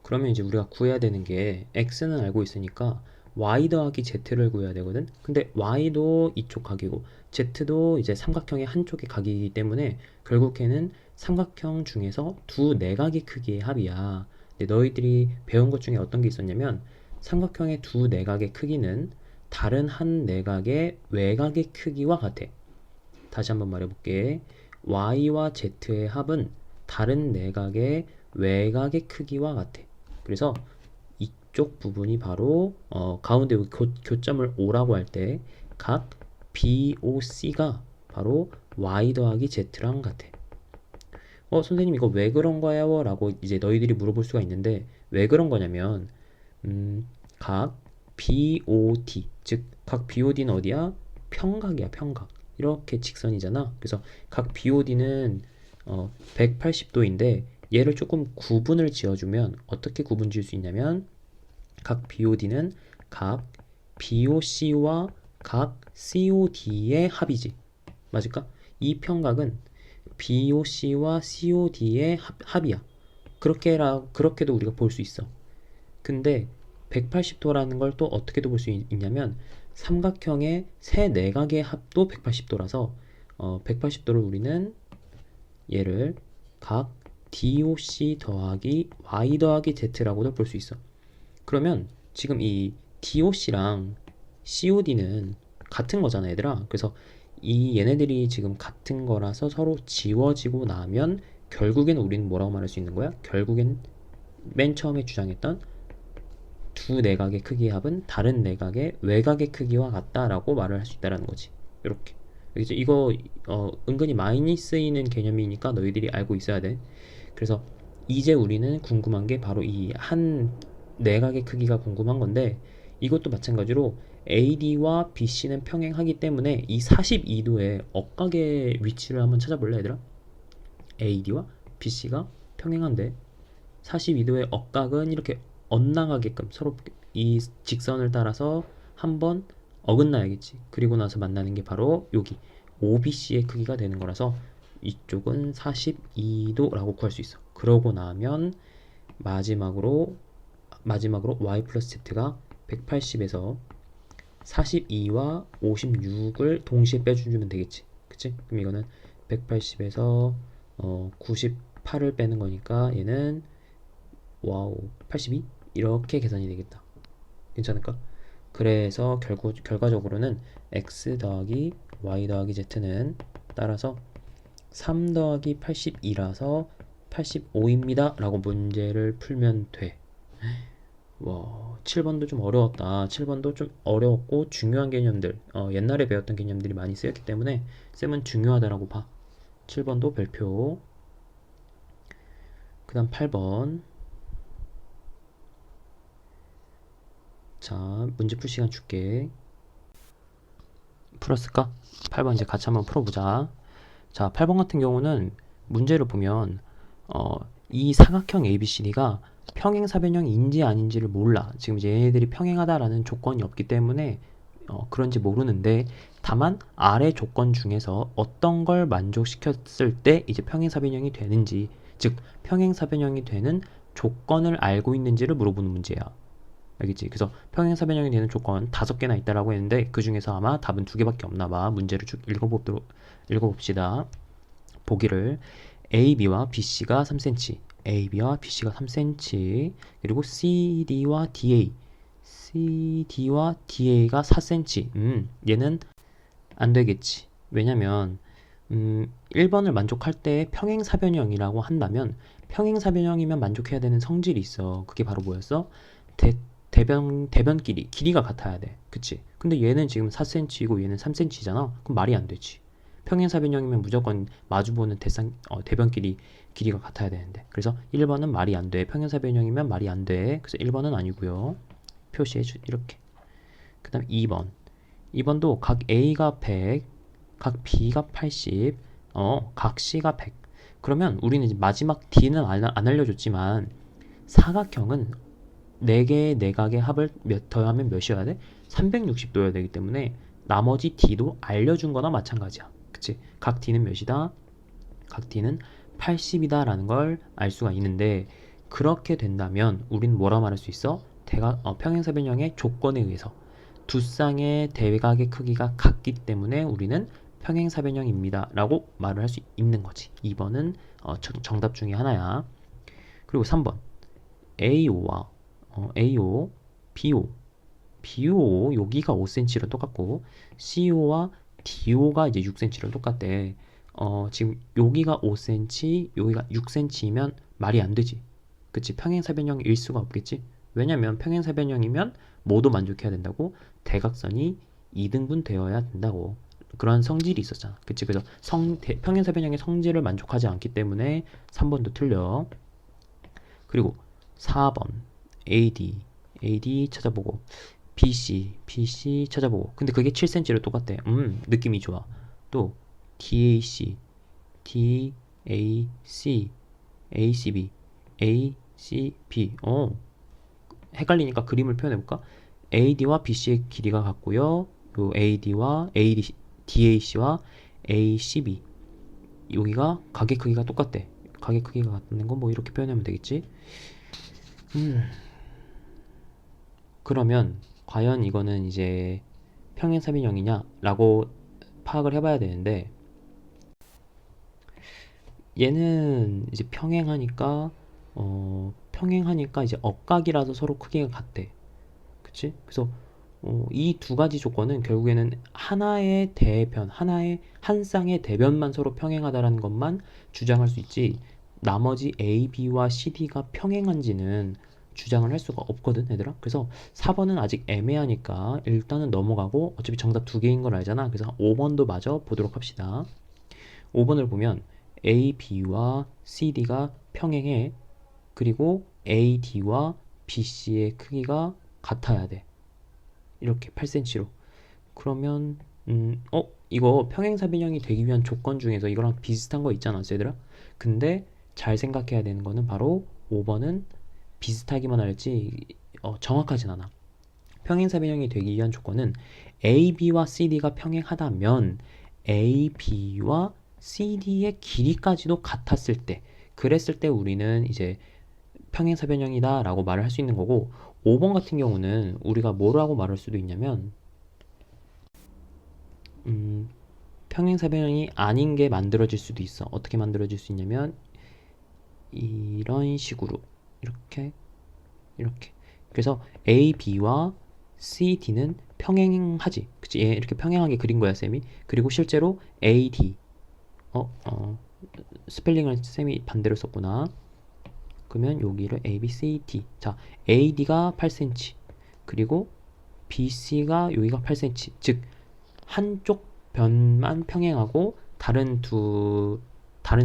그러면 이제 우리가 구해야 되는 게 x는 알고 있으니까 y 더하기 z를 구해야 되거든. 근데 y도 이쪽 각이고 z도 이제 삼각형의 한쪽의 각이기 때문에 결국에는 삼각형 중에서 두 내각의 크기의 합이야. 근데 너희들이 배운 것 중에 어떤 게 있었냐면 삼각형의 두 내각의 크기는 다른 한 내각의 외곽의 크기와 같아. 다시 한번 말해볼게. y와 z의 합은 다른 내각의 외곽의 크기와 같아. 그래서 이쪽 부분이 바로 가운데 교점을 O라고 할 때 각 BOC가 바로 y 더하기 z랑 같아. 선생님 이거 왜 그런 거예요? 라고 이제 너희들이 물어볼 수가 있는데 왜 그런 거냐면 각 BOD 즉 각 BOD는 어디야? 평각이야, 평각. 이렇게 직선이잖아. 그래서 각 BOD는 180도인데 얘를 조금 구분을 지어주면 어떻게 구분 지을 수 있냐면 각 BOD는 각 BOC와 각 COD의 합이지. 맞을까? 이 평각은 BOC와 COD의 합이야. 그렇게도 우리가 볼 수 있어. 근데 180도라는 걸 또 어떻게도 볼 수 있냐면 삼각형의 세 내각의 합도 180도라서 180도를 우리는 얘를 각 DOC 더하기 Y 더하기 Z라고도 볼 수 있어. 그러면 지금 이 DOC랑 COD는 같은 거잖아, 얘들아. 그래서 이 얘네들이 지금 같은 거라서 서로 지워지고 나면 결국엔 우리는 뭐라고 말할 수 있는 거야? 결국엔 맨 처음에 주장했던 두 내각의 크기의 합은 다른 내각의 외곽의 크기와 같다라고 말을 할 수 있다라는 거지. 이렇게. 이제 이거 은근히 많이 쓰이는 개념이니까 너희들이 알고 있어야 돼. 그래서 이제 우리는 궁금한 게 바로 이 한 내각의 크기가 궁금한 건데, 이것도 마찬가지로 AD와 BC는 평행하기 때문에 이 42도의 억각의 위치를 한번 찾아볼래, 얘들아? AD와 BC가 평행한데 42도의 억각은 이렇게 엇나가게끔 서로 이 직선을 따라서 한번 어긋나야겠지. 그리고 나서 만나는 게 바로 여기 OBC의 크기가 되는 거라서 이쪽은 42도라고 구할 수 있어. 그러고 나면 마지막으로 y 플러스 z가 180에서 42와 56을 동시에 빼주면 되겠지. 그치? 그럼 이거는 180에서 98을 빼는 거니까 얘는 와우 82 이렇게 계산이 되겠다. 괜찮을까? 그래서 결과적으로는 x 더하기 y 더하기 z는 따라서 3 더하기 82라서 85입니다 라고 문제를 풀면 돼. 와, 7번도 좀 어려웠다. 7번도 좀 어려웠고 중요한 개념들, 옛날에 배웠던 개념들이 많이 쓰였기 때문에 쌤은 중요하다라고 봐. 7번도 별표. 그 다음 8번. 자, 문제 풀 시간 줄게. 풀었을까? 8번 이제 같이 한번 풀어보자. 자, 8번 같은 경우는 문제를 보면 이 사각형 ABCD가 평행사변형인지 아닌지를 몰라. 지금 이제 얘네들이 평행하다라는 조건이 없기 때문에 그런지 모르는데, 다만 아래 조건 중에서 어떤 걸 만족시켰을 때 이제 평행사변형이 되는지, 즉 평행사변형이 되는 조건을 알고 있는지를 물어보는 문제야. 알겠지? 그래서 평행사변형이 되는 조건 5개나 있다라고 했는데 그 중에서 아마 답은 2개밖에 없나 봐. 문제를 쭉 읽어봅시다. 보기를 AB와 BC가 3cm, AB와 BC가 3cm, 그리고 CD와 DA가 4cm. 얘는 안 되겠지. 왜냐면 1번을 만족할 때 평행사변형이라고 한다면 평행사변형이면 만족해야 되는 성질이 있어. 그게 바로 뭐였어? 대변 길이가 같아야 돼. 그치? 근데 얘는 지금 4cm이고 얘는 3cm잖아. 그럼 말이 안 되지. 평행사변형이면 무조건 마주보는 대변 길이가 같아야 되는데. 그래서 1번은 말이 안 돼. 평행사변형이면 말이 안 돼. 그래서 1번은 아니고요. 표시해줘. 이렇게. 그 다음 2번. 2번도 각 A가 100, 각 B가 80, 각 C가 100. 그러면 우리는 이제 마지막 D는 안 알려줬지만 사각형은 4개의 내각의 합을 더하면 몇이어야 돼? 360도여야 되기 때문에 나머지 D도 알려준 거나 마찬가지야. 그치? 각 D는 몇이다? 각 D는 80이다 라는 걸 알 수가 있는데, 그렇게 된다면 우리는 뭐라 말할 수 있어? 평행사변형의 조건에 의해서 두 쌍의 대각의 크기가 같기 때문에 우리는 평행사변형입니다 라고 말을 할 수 있는 거지. 2번은 정답 중에 하나야. 그리고 3번 AO와 AO, BO 여기가 5cm로 똑같고 CO와 DO가 이제 6cm로 똑같대. 지금 여기가 5cm, 여기가 6cm이면 말이 안 되지. 그치? 평행사변형일 수가 없겠지? 왜냐면 평행사변형이면 모두 만족해야 된다고, 대각선이 2등분 되어야 된다고. 그런 성질이 있었잖아. 그치? 그래서 평행사변형의 성질을 만족하지 않기 때문에 3번도 틀려. 그리고 4번 AD 찾아보고 BC 찾아보고, 근데 그게 7cm로 똑같대. 느낌이 좋아. 또 DAC ACB 헷갈리니까 그림을 표현해볼까? AD와 BC의 길이가 같고요. 요 DAC와 ACB 여기가 각의 크기가 똑같대. 각의 크기가 같다는 건 뭐 이렇게 표현하면 되겠지? 그러면 과연 이거는 이제 평행사변형이냐 라고 파악을 해봐야 되는데, 얘는 이제 평행하니까 이제 억각이라서 서로 크기가 같대. 그치? 그래서 이 두 가지 조건은 결국에는 하나의 한 쌍의 대변만 서로 평행하다라는 것만 주장할 수 있지, 나머지 A, B와 CD가 평행한지는 주장을 할 수가 없거든, 얘들아. 그래서 4번은 아직 애매하니까 일단은 넘어가고 어차피 정답 두 개인 걸 알잖아. 그래서 5번도 마저 보도록 합시다. 5번을 보면 A, B와 C, D가 평행해. 그리고 A, D와 B, C의 크기가 같아야 돼. 이렇게 8cm로. 그러면 이거 평행사변형이 되기 위한 조건 중에서 이거랑 비슷한 거 있잖아, 얘들아. 근데 잘 생각해야 되는 거는 바로 5번은 비슷하기만 할지 정확하진 않아. 평행사변형이 되기 위한 조건은 AB와 CD가 평행하다면 AB와 CD의 길이까지도 같았을 때, 그랬을 때 우리는 이제 평행사변형이다 라고 말을 할 수 있는 거고, 5번 같은 경우는 우리가 뭐라고 말할 수도 있냐면 평행사변형이 아닌 게 만들어질 수도 있어. 어떻게 만들어질 수 있냐면 이런 식으로, 이렇게 이렇게. 그래서 A, B와 C, D는 평행하지. 그치? 얘 이렇게 평행하게 그린 거야, 쌤이. 그리고 실제로 A, D. 스펠링을 쌤이 반대로 썼구나. 그러면 여기를 A, B, C, D. 자, A, D가 8cm. 그리고 B, C가 여기가 8cm. 즉, 한쪽 변만 평행하고 다른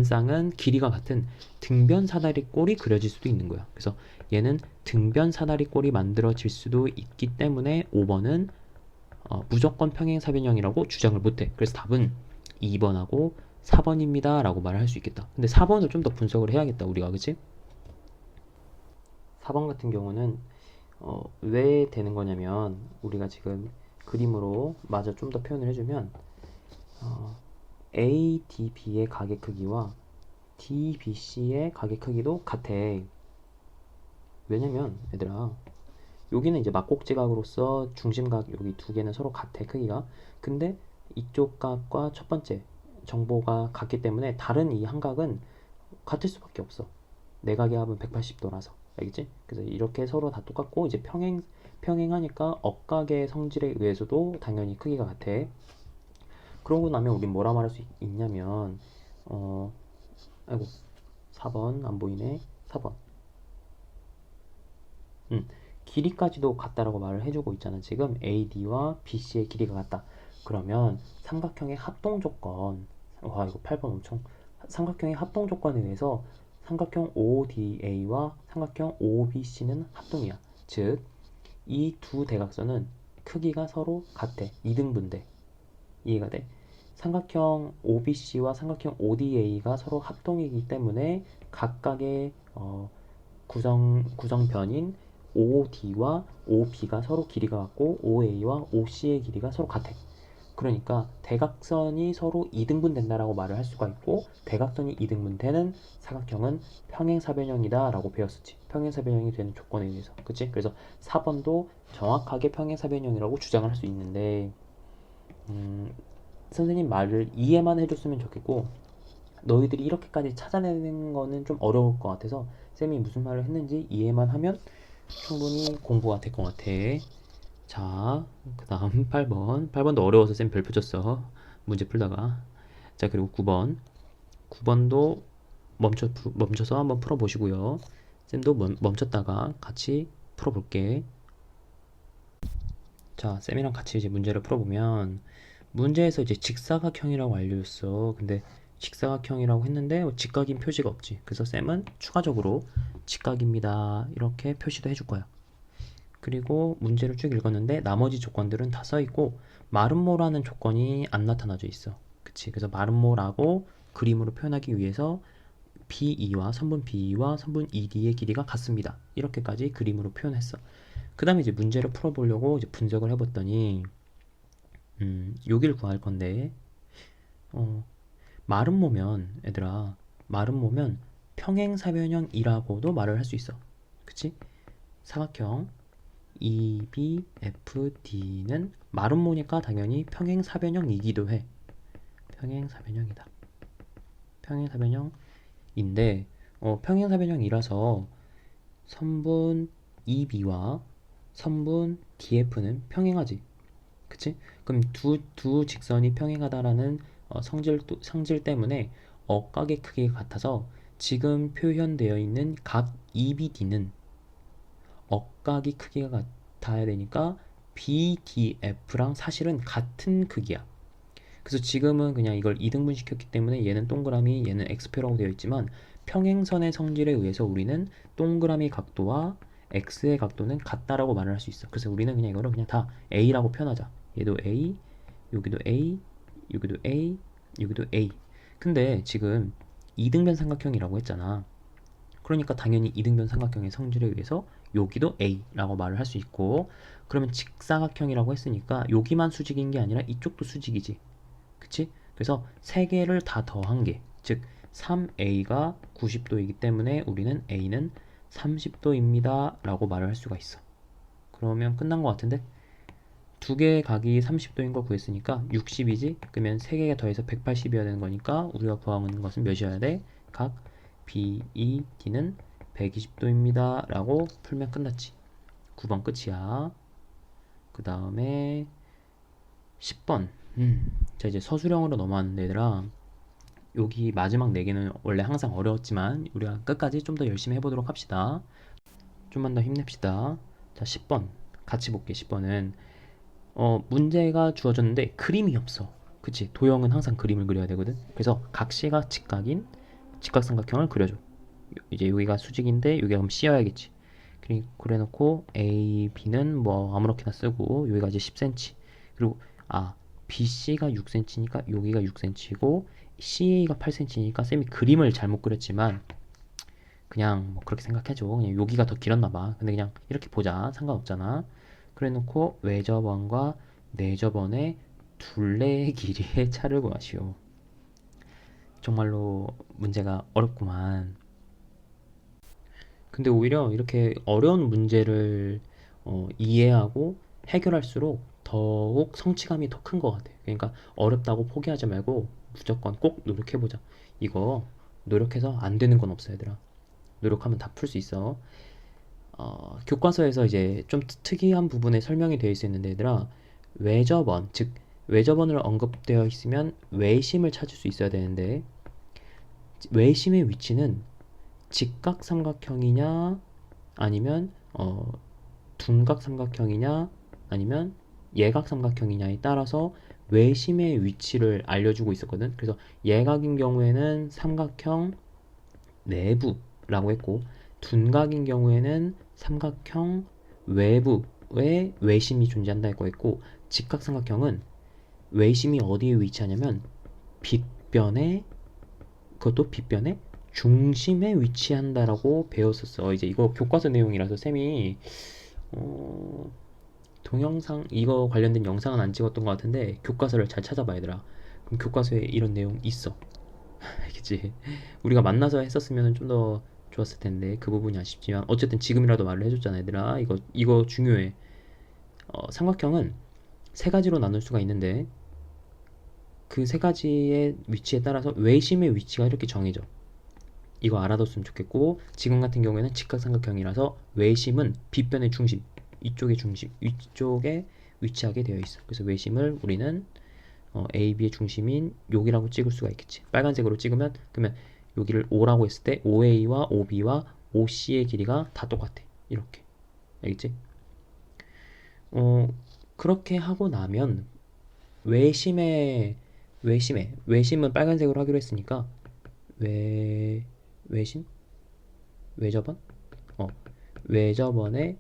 쌍은 길이가 같은 등변 사다리 꼴이 그려질 수도 있는 거야. 그래서 얘는 등변 사다리 꼴이 만들어질 수도 있기 때문에 5번은 무조건 평행사변형이라고 주장을 못해. 그래서 답은 2번하고 4번입니다 라고 말을 할 수 있겠다. 근데 4번을 좀 더 분석을 해야겠다, 우리가. 그치? 4번 같은 경우는 왜 되는 거냐면, 우리가 지금 그림으로 마저 좀 더 표현을 해주면 ADB의 가게 크기와 DBC의 가게 크기도 같아. 왜냐면 얘들아, 여기는 이제 막곡지각으로서 중심각 여기 두 개는 서로 같아, 크기가. 근데 이쪽 각과 첫 번째 정보가 같기 때문에 다른 이 한 각은 같을 수밖에 없어. 내각의 합은 180도라서. 알겠지? 그래서 이렇게 서로 다 똑같고, 이제 평행하니까 억각의 성질에 의해서도 당연히 크기가 같아. 그러고 나면 우린 뭐라 말할 수 있냐면 아이고, 4번 안 보이네. 4번. 길이까지도 같다라고 말을 해주고 있잖아. 지금 AD와 BC의 길이가 같다. 그러면 삼각형의 합동 조건, 와 이거 8번 엄청, 삼각형의 합동 조건에 의해서 삼각형 ODA와 삼각형 OBC는 합동이야. 즉, 이 두 대각선은 크기가 서로 같아. 이등분돼. 이해가 돼? 삼각형 OBC와 삼각형 ODA가 서로 합동이기 때문에 각각의 구성변인 OD와 OB가 서로 길이가 같고 OA와 OC의 길이가 서로 같아. 그러니까 대각선이 서로 이등분 된다라고 말을 할 수가 있고, 대각선이 이등분 되는 사각형은 평행사변형이다 라고 배웠었지. 평행사변형이 되는 조건에 의해서. 그치? 그래서 4번도 정확하게 평행사변형이라고 주장을 할 수 있는데, 선생님 말을 이해만 해줬으면 좋겠고, 너희들이 이렇게까지 찾아내는 거는 좀 어려울 것 같아서 쌤이 무슨 말을 했는지 이해만 하면 충분히 공부가 될 것 같아. 자, 그 다음 8번. 8번도 어려워서 쌤 별표 줬어, 문제 풀다가. 자, 그리고 9번. 9번도 멈춰서 한번 풀어보시고요. 쌤도 멈췄다가 같이 풀어볼게. 자, 쌤이랑 같이 이제 문제를 풀어보면, 문제에서 이제 직사각형이라고 알려줬어. 근데 직사각형이라고 했는데 직각인 표시가 없지. 그래서 쌤은 추가적으로 직각입니다 이렇게 표시도 해줄 거야. 그리고 문제를 쭉 읽었는데 나머지 조건들은 다 써있고, 마름모라는 조건이 안 나타나져 있어. 그치? 그래서 마름모라고 그림으로 표현하기 위해서 BE와 선분 BE와 선분 ED의 길이가 같습니다. 이렇게까지 그림으로 표현했어. 그 다음에 이제 문제를 풀어보려고 이제 분석을 해봤더니 여기를 구할 건데, 마름모면 얘들아, 마름모면 평행사변형이라고도 말을 할 수 있어. 그치? 사각형 EBFD는 마름모니까 당연히 평행사변형이기도 해. 평행사변형이다. 평행사변형인데 평행사변형이라서 선분 EB와 선분 DF는 평행하지. 그치? 그럼 두 직선이 평행하다라는 성질 때문에 억각의 크기가 같아서 지금 표현되어 있는 각 EBD는 억각이 크기가 같아야 되니까 BDF랑 사실은 같은 크기야. 그래서 지금은 그냥 이걸 이등분 시켰기 때문에 얘는 동그라미, 얘는 x표라고 되어 있지만 평행선의 성질에 의해서 우리는 동그라미 각도와 x의 각도는 같다라고 말을 할 수 있어. 그래서 우리는 그냥 이거를 그냥 다 a라고 표현하자. 얘도 a, 여기도 a, 여기도 a, 여기도 a. 근데 지금 이등변 삼각형이라고 했잖아. 그러니까 당연히 이등변 삼각형의 성질에 의해서 여기도 a라고 말을 할 수 있고, 그러면 직사각형이라고 했으니까 여기만 수직인 게 아니라 이쪽도 수직이지. 그치? 그래서 세 개를 다 더한 게, 즉 3a가 90도이기 때문에 우리는 a는 30도입니다 라고 말을 할 수가 있어. 그러면 끝난 것 같은데? 두 개의 각이 30도인 걸 구했으니까 60이지? 그러면 세 개가 더해서 180이어야 되는 거니까 우리가 구하는 것은 몇이어야 돼? 각 BED는 120도입니다 라고 풀면 끝났지. 9번 끝이야. 그 다음에 10번. 자, 이제 서술형으로 넘어왔는데 얘들아, 여기 마지막 4개는 원래 항상 어려웠지만 우리가 끝까지 좀 더 열심히 해보도록 합시다. 좀만 더 힘냅시다. 자, 10번 같이 볼게. 10번은 문제가 주어졌는데 그림이 없어. 그치? 도형은 항상 그림을 그려야 되거든. 그래서 각시가 직각인 직각삼각형을 그려줘. 이제 여기가 수직인데 여기가 그럼 C여야겠지. 그래놓고 A, B는 뭐 아무렇게나 쓰고 여기가 이제 10cm. 그리고 BC가 6cm니까 여기가 6cm고 CA가 8cm니까 쌤이 그림을 잘못 그렸지만 그냥 뭐 그렇게 생각해줘. 그냥 여기가 더 길었나봐. 근데 그냥 이렇게 보자. 상관없잖아. 그래놓고 외접원과 내접원의 둘레의 길이의 차를 구하시오. 정말로 문제가 어렵구만. 근데 오히려 이렇게 어려운 문제를 이해하고 해결할수록 더욱 성취감이 더 큰 것 같아. 그러니까 어렵다고 포기하지 말고 무조건 꼭 노력해보자. 이거 노력해서 안 되는 건 없어, 얘들아. 노력하면 다 풀 수 있어. 교과서에서 이제 좀 특이한 부분에 설명이 되어 있었는데 얘들아, 외접원, 즉 외접원을 언급되어 있으면 외심을 찾을 수 있어야 되는데 외심의 위치는 직각삼각형이냐 아니면 둔각삼각형이냐 아니면 예각삼각형이냐에 따라서 외심의 위치를 알려주고 있었거든. 그래서 예각인 경우에는 삼각형 내부라고 했고 둔각인 경우에는 삼각형 외부에 외심이 존재한다 했고 했고 직각삼각형은 외심이 어디에 위치하냐면 빗변에 그것도 빗변에 중심에 위치한다라고 배웠었어. 이제 이거 교과서 내용이라서 쌤이 동영상 이거 관련된 영상은 안 찍었던 것 같은데 교과서를 잘 찾아봐 얘들아. 그럼 교과서에 이런 내용 있어. 알겠지? 우리가 만나서 했었으면 좀 더 좋았을 텐데 그 부분이 아쉽지만 어쨌든 지금이라도 말을 해줬잖아 얘들아. 이거 중요해. 삼각형은 세 가지로 나눌 수가 있는데 그 세 가지의 위치에 따라서 외심의 위치가 이렇게 정해져. 이거 알아뒀으면 좋겠고 지금 같은 경우에는 직각삼각형이라서 외심은 빗변의 중심 이쪽의 중심 위쪽에 위치하게 되어 있어. 그래서 외심을 우리는 A, B의 중심인 여기라고 찍을 수가 있겠지. 빨간색으로 찍으면 그러면 여기를 O라고 했을 때 OA와 OB와 OC의 길이가 다 똑같아. 이렇게. 알겠지? 그렇게 하고 나면 외심은 빨간색으로 하기로 했으니까 외심? 외접원? 외접원의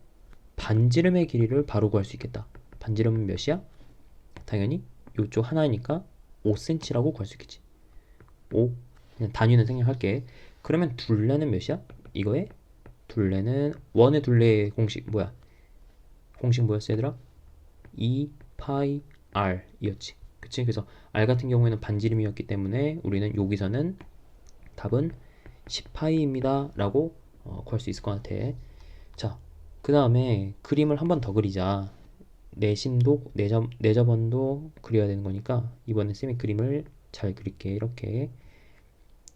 반지름의 길이를 바로 구할 수 있겠다. 반지름은 몇이야? 당연히 이쪽 하나니까 5cm라고 구할 수 있겠지. 5. 그냥 단위는 생략할게. 그러면 둘레는 몇이야? 이거의 둘레는 원의 둘레의 공식 뭐야? 공식 뭐였어 얘들아? 2파이 r 이었지. 그치? 그래서 r 같은 경우에는 반지름이었기 때문에 우리는 여기서는 답은 10파이입니다 라고 구할 수 있을 것 같아. 자, 그 다음에 그림을 한 번 더 그리자. 내심도 내접원도 그려야 되는 거니까 이번엔 쌤이 그림을 잘 그릴게. 이렇게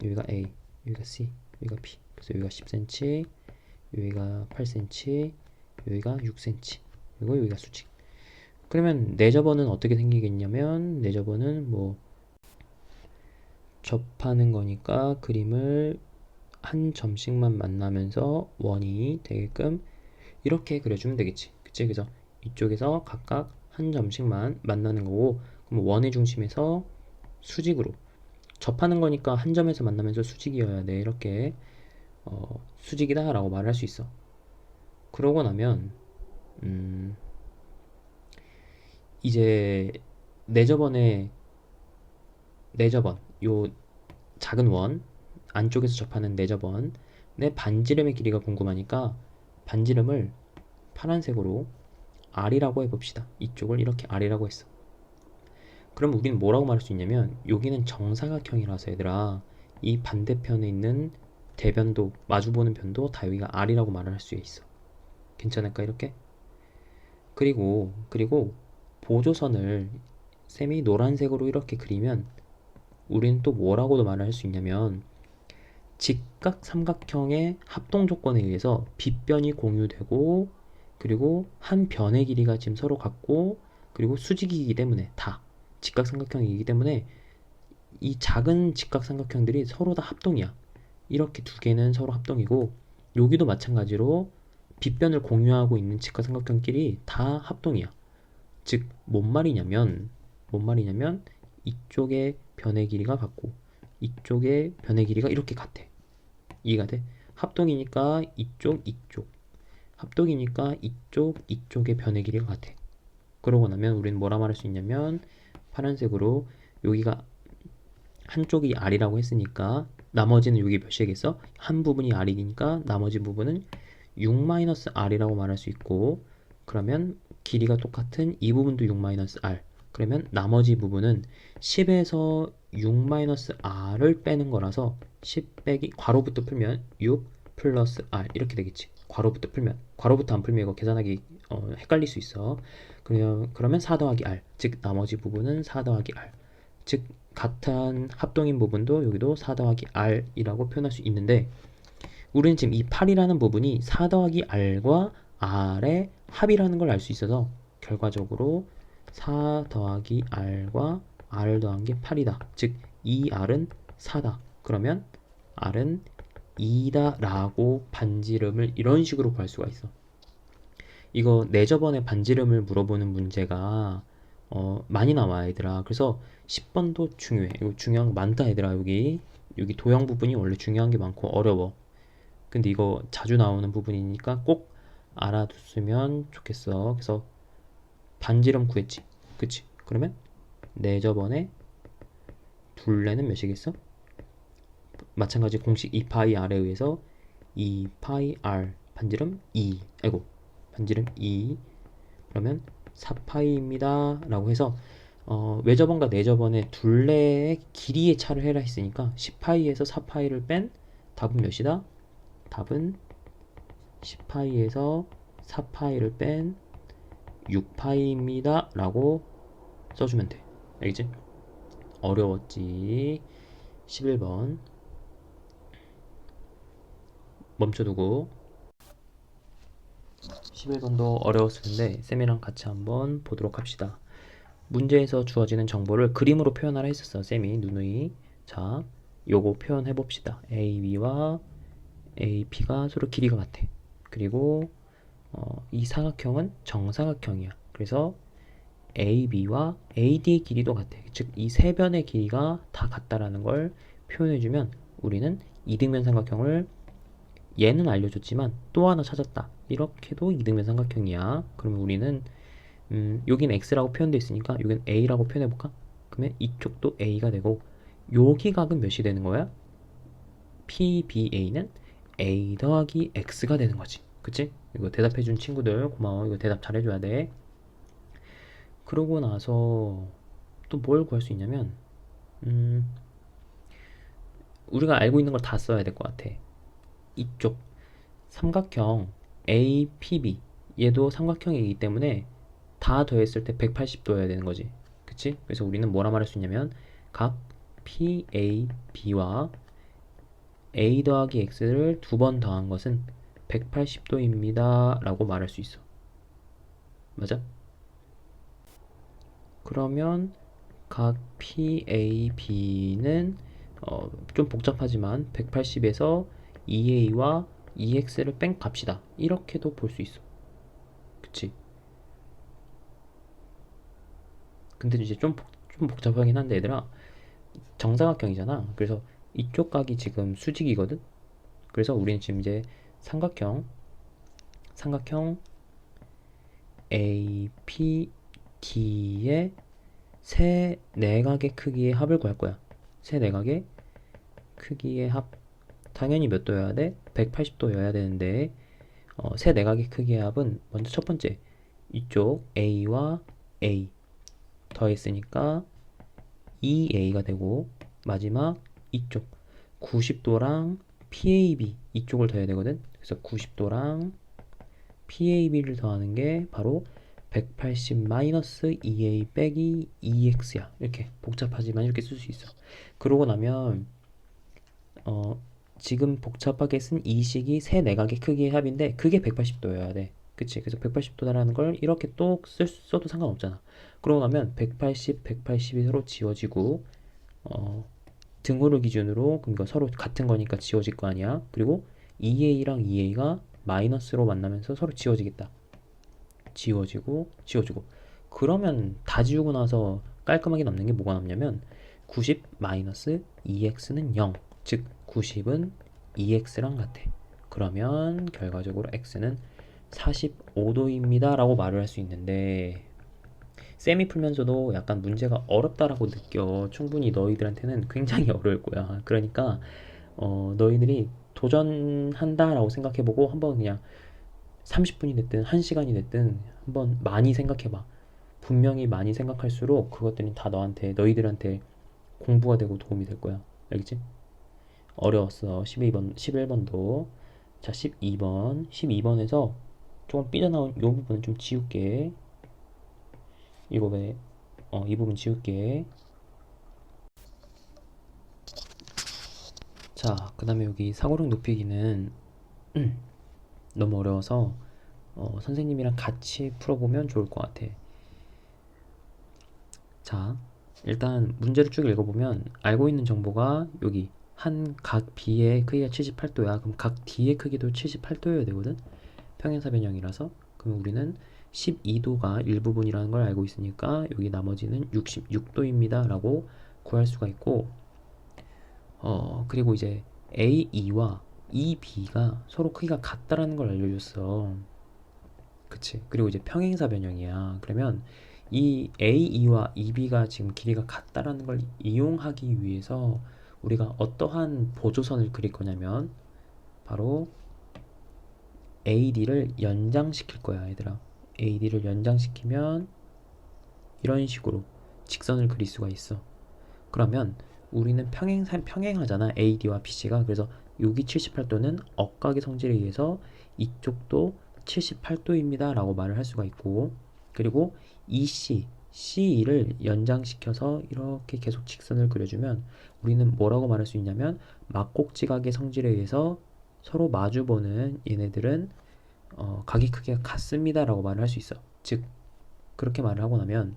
여기가 A, 여기가 C, 여기가 B. 그래서 여기가 10cm, 여기가 8cm, 여기가 6cm, 그리고 여기가 수직. 그러면 내접원은 어떻게 생기겠냐면 내접원은 뭐 접하는 거니까 그림을 한 점씩만 만나면서 원이 되게끔 이렇게 그려주면 되겠지. 그치? 그래서 이쪽에서 각각 한 점씩만 만나는 거고, 그럼 원의 중심에서 수직으로 접하는 거니까 한 점에서 만나면서 수직이어야 돼. 이렇게 수직이다 라고 말할 수 있어. 그러고 나면 이제 내저번에 내저번 요 작은 원 안쪽에서 접하는 내저번의 반지름의 길이가 궁금하니까 반지름을 파란색으로 R이라고 해봅시다. 이쪽을 이렇게 R이라고 했어. 그럼 우리는 뭐라고 말할 수 있냐면 여기는 정사각형이라서 얘들아 이 반대편에 있는 대변도 마주보는 변도 다 여기가 R이라고 말할 수 있어. 괜찮을까 이렇게? 그리고 보조선을 쌤이 노란색으로 이렇게 그리면 우리는 또 뭐라고도 말을 할 수 있냐면 직각 삼각형의 합동 조건에 의해서 빗변이 공유되고 그리고 한 변의 길이가 지금 서로 같고 그리고 수직이기 때문에 다 직각 삼각형이기 때문에 이 작은 직각 삼각형들이 서로 다 합동이야. 이렇게 두 개는 서로 합동이고 여기도 마찬가지로 빗변을 공유하고 있는 직각 삼각형끼리 다 합동이야. 즉, 뭔 말이냐면 이쪽의 변의 길이가 같고 이쪽의 변의 길이가 이렇게 같아. 이해가 돼? 합동이니까 이쪽 합동이니까 이쪽의 변의 길이가 같아. 그러고 나면 우리는 뭐라 말할 수 있냐면 파란색으로 여기가 한쪽이 R이라고 했으니까 나머지는 여기 몇이겠어? 한 부분이 R이니까 나머지 부분은 6-R이라고 말할 수 있고 그러면 길이가 똑같은 이 부분도 6-R 그러면 나머지 부분은 10에서 6-R을 빼는 거라서 10 빼기 괄호부터 풀면 6 플러스 R 이렇게 되겠지. 괄호부터 풀면 괄호부터 안 풀면 이거 계산하기 헷갈릴 수 있어. 그러면 4 더하기 R 즉 나머지 부분은 4 더하기 R 즉 같은 합동인 부분도 여기도 4 더하기 R이라고 표현할 수 있는데 우리는 지금 이 8이라는 부분이 4 더하기 R과 R의 합이라는 걸 알 수 있어서 결과적으로 4 더하기 R과 R 더한 게 8이다. 즉, 이 R은 4다. 그러면 R은 2다 라고 반지름을 이런 식으로 구할 수가 있어. 이거 내저번에 반지름을 물어보는 문제가 많이 나와 얘들아. 그래서 10번도 중요해. 이거 중요한 거 많다 얘들아. 여기 도형 부분이 원래 중요한 게 많고 어려워. 근데 이거 자주 나오는 부분이니까 꼭 알아뒀으면 좋겠어. 그래서 반지름 구했지. 그치? 그러면 내저번에 둘레는 몇이겠어? 마찬가지 공식 2파이 R에 의해서 2파이 R 반지름 2 반지름 2 그러면 4파이입니다 라고 해서 외저번과 내저번의 둘레의 길이의 차를 해라 했으니까 10파이에서 4파이를 뺀 답은 몇이다? 답은 10파이에서 4파이를 뺀 6파이입니다 라고 써주면 돼. 알겠지? 어려웠지. 11번 멈춰두고 11번도 어려웠을 텐데 쌤이랑 같이 한번 보도록 합시다. 문제에서 주어지는 정보를 그림으로 표현하라 했었어. 쌤이 누누이. 자, 요거 표현해 봅시다. AB와 AP가 서로 길이가 같아. 그리고 이 사각형은 정사각형이야. 그래서 AB와 AD의 길이도 같아. 즉, 이 세 변의 길이가 다 같다라는 걸 표현해주면 우리는 이등변 삼각형을 얘는 알려줬지만 또 하나 찾았다. 이렇게도 이등변 삼각형이야. 그러면 우리는 여긴 X라고 표현되어 있으니까 여긴 A라고 표현해볼까? 그러면 이쪽도 A가 되고 여기 각은 몇이 되는 거야? PBA는 A 더하기 X가 되는 거지. 그치? 이거 대답해준 친구들 고마워. 이거 대답 잘해줘야 돼. 그러고 나서 또 뭘 구할 수 있냐면 우리가 알고 있는 걸 다 써야 될 것 같아. 이쪽 삼각형 APB 얘도 삼각형이기 때문에 다 더했을 때 180도여야 되는 거지. 그치? 그래서 우리는 뭐라 말할 수 있냐면 각 PAB와 A 더하기 X를 두 번 더한 것은 180도입니다 라고 말할 수 있어. 맞아? 그러면 각 PAB는 좀 복잡하지만 180에서 2A와 2X를 뺀 값이다. 이렇게도 볼 수 있어. 그치? 근데 이제 좀 복잡하긴 한데 얘들아, 정사각형이잖아. 그래서 이쪽 각이 지금 수직이거든. 그래서 우리는 지금 이제 삼각형 APD의 세 내각의 크기의 합을 구할 거야. 세 내각의 크기의 합. 당연히 몇 도여야 돼? 180도여야 되는데 세 내각의 크기의 합은 먼저 첫 번째 이쪽 A와 A 더했으니까 2A가 되고, 마지막 이쪽 90도랑 PAB 이쪽을 더해야 되거든. 그래서 90도랑 PAB를 더하는 게 바로 180 마이너스 2A 빼기 2X야. 이렇게 복잡하지만 이렇게 쓸 수 있어. 그러고 나면 어, 지금 복잡하게 쓴 이 식이 세 내각의 크기의 합인데 그게 180도여야 돼. 그치? 그래서 180도라는 걸 이렇게 또 써도 상관없잖아. 그러고 나면 180, 180이 서로 지워지고 어, 등호를 기준으로 그러니까 서로 같은 거니까 지워질 거 아니야. 그리고 2A랑 2A가 마이너스로 만나면서 서로 지워지겠다. 지워지고 그러면 다 지우고 나서 깔끔하게 남는 게 뭐가 남냐면 90 마이너스 2x는 0, 즉 90은 2x랑 같아. 그러면 결과적으로 x는 45도입니다 라고 말을 할 수 있는데, 쌤이 풀면서도 약간 문제가 어렵다라고 느껴. 충분히 너희들한테는 굉장히 어려울 거야. 그러니까 너희들이 도전한다라고 생각해보고 한번 그냥 30분이 됐든 1시간이 됐든 한번 많이 생각해봐. 분명히 많이 생각할수록 그것들이 다 너희들한테 공부가 되고 도움이 될 거야. 알겠지? 어려웠어. 11번도. 자, 12번에서 조금 삐져나온 이 부분은 좀 지울게. 이거 왜, 이 부분 지울게. 자, 그 다음에 여기 사고력 높이기는 너무 어려워서 선생님이랑 같이 풀어보면 좋을 것 같아. 자, 일단 문제를 쭉 읽어보면 알고 있는 정보가 여기 한 각 B의 크기가 78도야. 그럼 각 D의 크기도 78도여야 되거든. 평행사 변형이라서. 그럼 우리는 12도가 일부분이라는 걸 알고 있으니까 여기 나머지는 66도입니다 라고 구할 수가 있고, 그리고 이제 AE와 EB가 서로 크기가 같다라는 걸 알려줬어. 그치? 그리고 이제 평행사 변형이야. 그러면 이 AE와 EB가 지금 길이가 같다라는 걸 이용하기 위해서 우리가 어떠한 보조선을 그릴 거냐면 바로 AD를 연장시킬 거야, 얘들아. AD를 연장시키면 이런 식으로 직선을 그릴 수가 있어. 그러면 우리는 평행하잖아, AD와 BC가. 그래서 여기 78도는 억각의 성질에 의해서 이쪽도 78도입니다 라고 말을 할 수가 있고, 그리고 CE를 연장시켜서 이렇게 계속 직선을 그려주면 우리는 뭐라고 말할 수 있냐면 막곡지각의 성질에 의해서 서로 마주보는 얘네들은 각의 크기가 같습니다 라고 말을 할 수 있어. 즉 그렇게 말을 하고 나면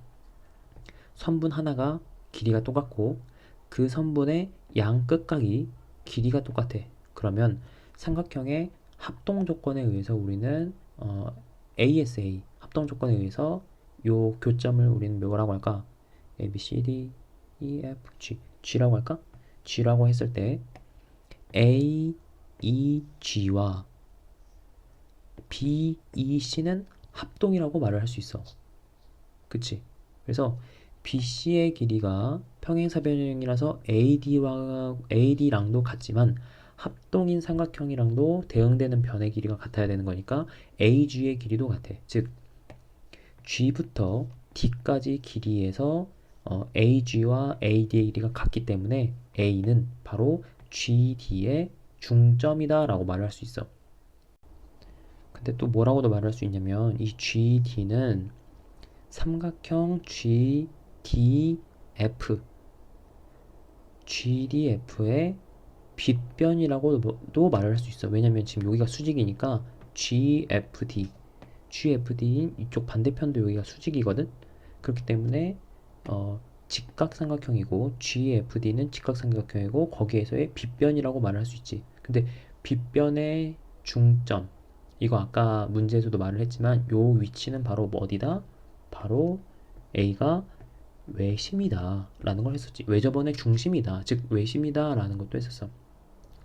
선분 하나가 길이가 똑같고 그 선분의 양 끝각이 길이가 똑같아. 그러면 삼각형의 합동 조건에 의해서 우리는 ASA 합동 조건에 의해서 요 교점을 우리는 뭐라고 할까? A, B, C, D, E, F, G라고 할까? G라고 했을 때 A, E, G와 B, E, C는 합동이라고 말을 할 수 있어. 그치? 그래서 BC의 길이가 평행사 변형이라서 AD랑도 같지만 합동인 삼각형이랑도 대응되는 변의 길이가 같아야 되는 거니까 AG의 길이도 같아. 즉 G부터 D까지 길이에서 AG와 AD의 길이가 같기 때문에 A는 바로 GD의 중점이다 라고 말을 할 수 있어. 근데 또 뭐라고도 말할 수 있냐면 이 GD는 삼각형 GDF의 빗변이라고도 말을 할 수 있어. 왜냐면 지금 여기가 수직이니까 GFD인 이쪽 반대편도 여기가 수직이거든. 그렇기 때문에 직각삼각형이고 GFD는 직각삼각형이고 거기에서의 빗변이라고 말을 할 수 있지. 근데 빗변의 중점, 이거 아까 문제에서도 말을 했지만 요 위치는 바로 뭐 어디다? 바로 A가 외심이다 라는 걸 했었지. 외접원의 중심이다, 즉 외심이다 라는 것도 했었어.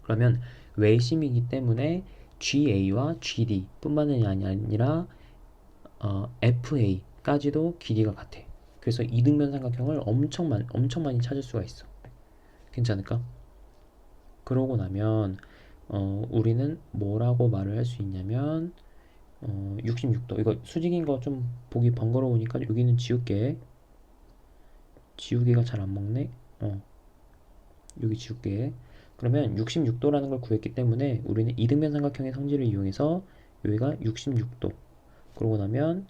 그러면 외심이기 때문에 GA와 GD 뿐만이 아니라 FA까지도 길이가 같아. 그래서 이등변 삼각형을 엄청 많이 찾을 수가 있어. 괜찮을까? 그러고 나면 우리는 뭐라고 말을 할 수 있냐면 66도, 이거 수직인 거 좀 보기 번거로우니까 여기는 지울게. 지우개가 잘 안 먹네. 여기 지울게. 그러면 66도라는 걸 구했기 때문에 우리는 이등변 삼각형의 성질을 이용해서 여기가 66도, 그러고 나면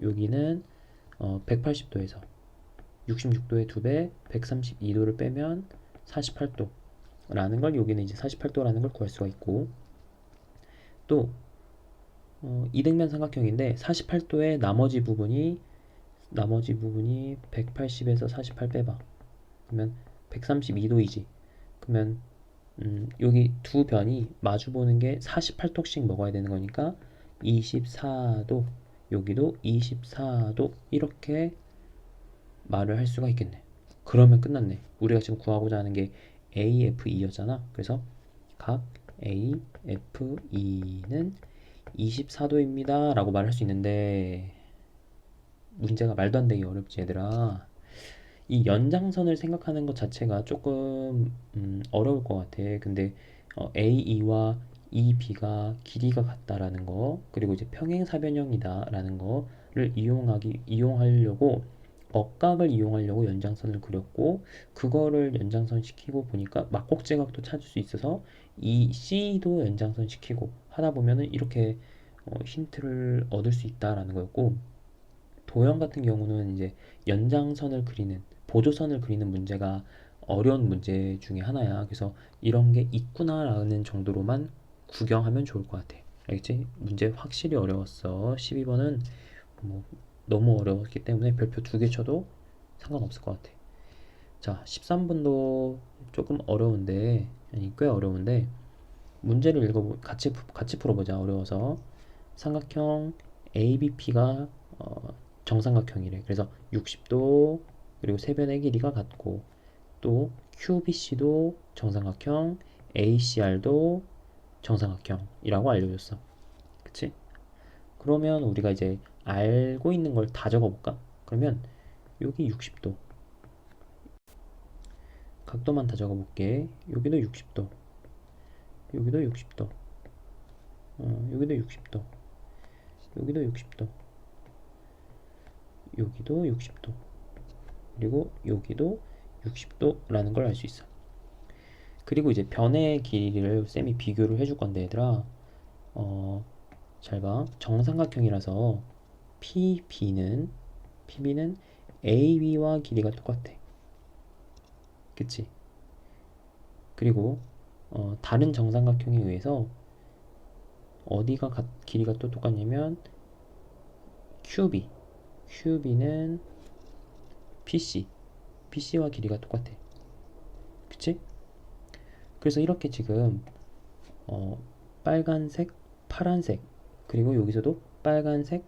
여기는 180도에서 66도의 2배 132도를 빼면 48도 라는 걸, 여기는 이제 48도라는 걸 구할 수가 있고, 또 이등변 삼각형인데 48도의 나머지 부분이 180에서 48 빼봐. 그러면 132도이지. 그러면 여기 두 변이 마주보는 게 48도씩 먹어야 되는 거니까 24도, 여기도 24도, 이렇게 말을 할 수가 있겠네. 그러면 끝났네. 우리가 지금 구하고자 하는 게 AFE였잖아. 그래서 각 AFE는 24도입니다 라고 말할 수 있는데, 문제가 말도 안 되게 어렵지 얘들아. 이 연장선을 생각하는 것 자체가 조금 어려울 것 같아. 근데 AE와 EB가 길이가 같다라는 거, 그리고 이제 평행사변형이다라는 거를 이용하려고 억각을 이용하려고 연장선을 그렸고, 그거를 연장선 시키고 보니까 막곡지각도 찾을 수 있어서 이 C도 연장선 시키고 하다 보면은 이렇게 힌트를 얻을 수 있다라는 거였고, 도형 같은 경우는 이제 연장선을 그리는, 보조선을 그리는 문제가 어려운 문제 중에 하나야. 그래서 이런 게 있구나라는 정도로만 구경하면 좋을 것 같아. 알겠지? 문제 확실히 어려웠어. 12번은 뭐 너무 어려웠기 때문에 별표 2개 쳐도 상관없을 것 같아. 자, 13번도 조금 어려운데, 아니 꽤 어려운데, 문제를 같이 풀어보자. 어려워서. 삼각형 ABP가 정삼각형이래. 그래서 60도, 그리고 세변의 길이가 같고, 또 QBC도 정삼각형, ACR도 정삼각형이라고 알려줬어. 그치? 그러면 우리가 이제 알고 있는 걸 다 적어볼까? 그러면 여기 60도, 각도만 다 적어볼게. 여기도 60도, 여기도 60도, 여기도 60도, 여기도 60도, 여기도 60도, 그리고 여기도 60도라는 걸 알 수 있어. 그리고 이제 변의 길이를 쌤이 비교를 해줄 건데 얘들아, 잘 봐. 정삼각형이라서 PB는 AB와 길이가 똑같아. 그치? 그리고 다른 정삼각형에 의해서 길이가 또 똑같냐면 QB는 PC와 길이가 똑같아. 그치? 그래서 이렇게 지금 빨간색, 파란색, 그리고 여기서도 빨간색,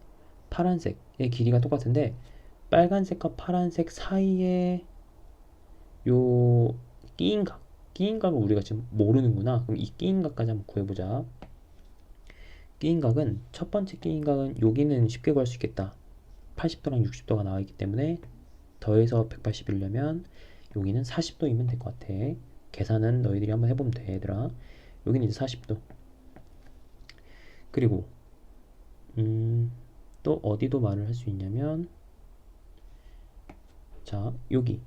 파란색의 길이가 똑같은데, 빨간색과 파란색 사이에 요 끼인각을 우리가 지금 모르는구나. 그럼 이 끼인각까지 한번 구해보자. 끼인각은, 첫 번째 끼인각은 여기는 쉽게 구할 수 있겠다. 80도랑 60도가 나와 있기 때문에 더해서 180이려면 여기는 40도이면 될 것 같아. 계산은 너희들이 한번 해보면 돼 얘들아. 여기는 이제 40도. 그리고 또 어디도 말을 할 수 있냐면, 자, 여기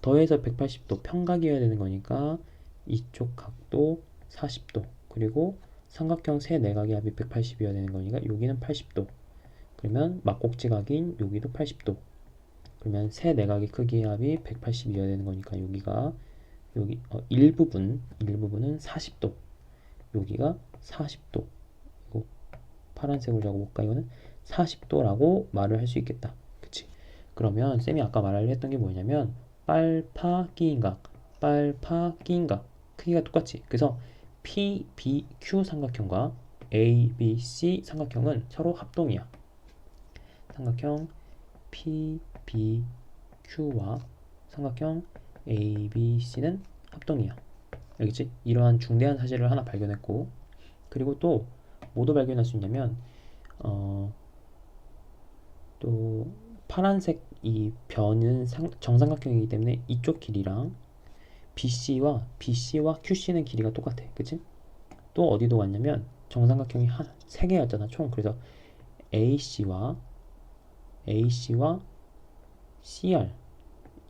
더해서 180도 평각이어야 되는 거니까 이쪽 각도 40도, 그리고 삼각형 세 내각의 합이 180이어야 되는 거니까 여기는 80도. 그러면 막곡지각인 여기도 80도. 그러면 세 내각의 크기의 합이 180이어야 되는 거니까 여기가 여기 일부분은 40도, 여기가 40도. 이거 파란색으로 적어볼까? 이거는 40도라고 말을 할 수 있겠다. 그치? 그러면 쌤이 아까 말을 했던 게 뭐냐면, 빨파 끼인각 크기가 똑같지. 그래서 PBQ 삼각형과 A, B, C 삼각형은 서로 합동이야. 삼각형 P, B, Q와 삼각형 A, B, C는 합동이야. 알겠지? 이러한 중대한 사실을 하나 발견했고, 그리고 또 뭐도 발견할 수 있냐면 또 파란색 이 변은 정삼각형이기 때문에 이쪽 길이랑 BC와 QC는 길이가 똑같아. 그치? 또 어디도 갔냐면 정삼각형이 한 3개였잖아 총. 그래서 AC와 CR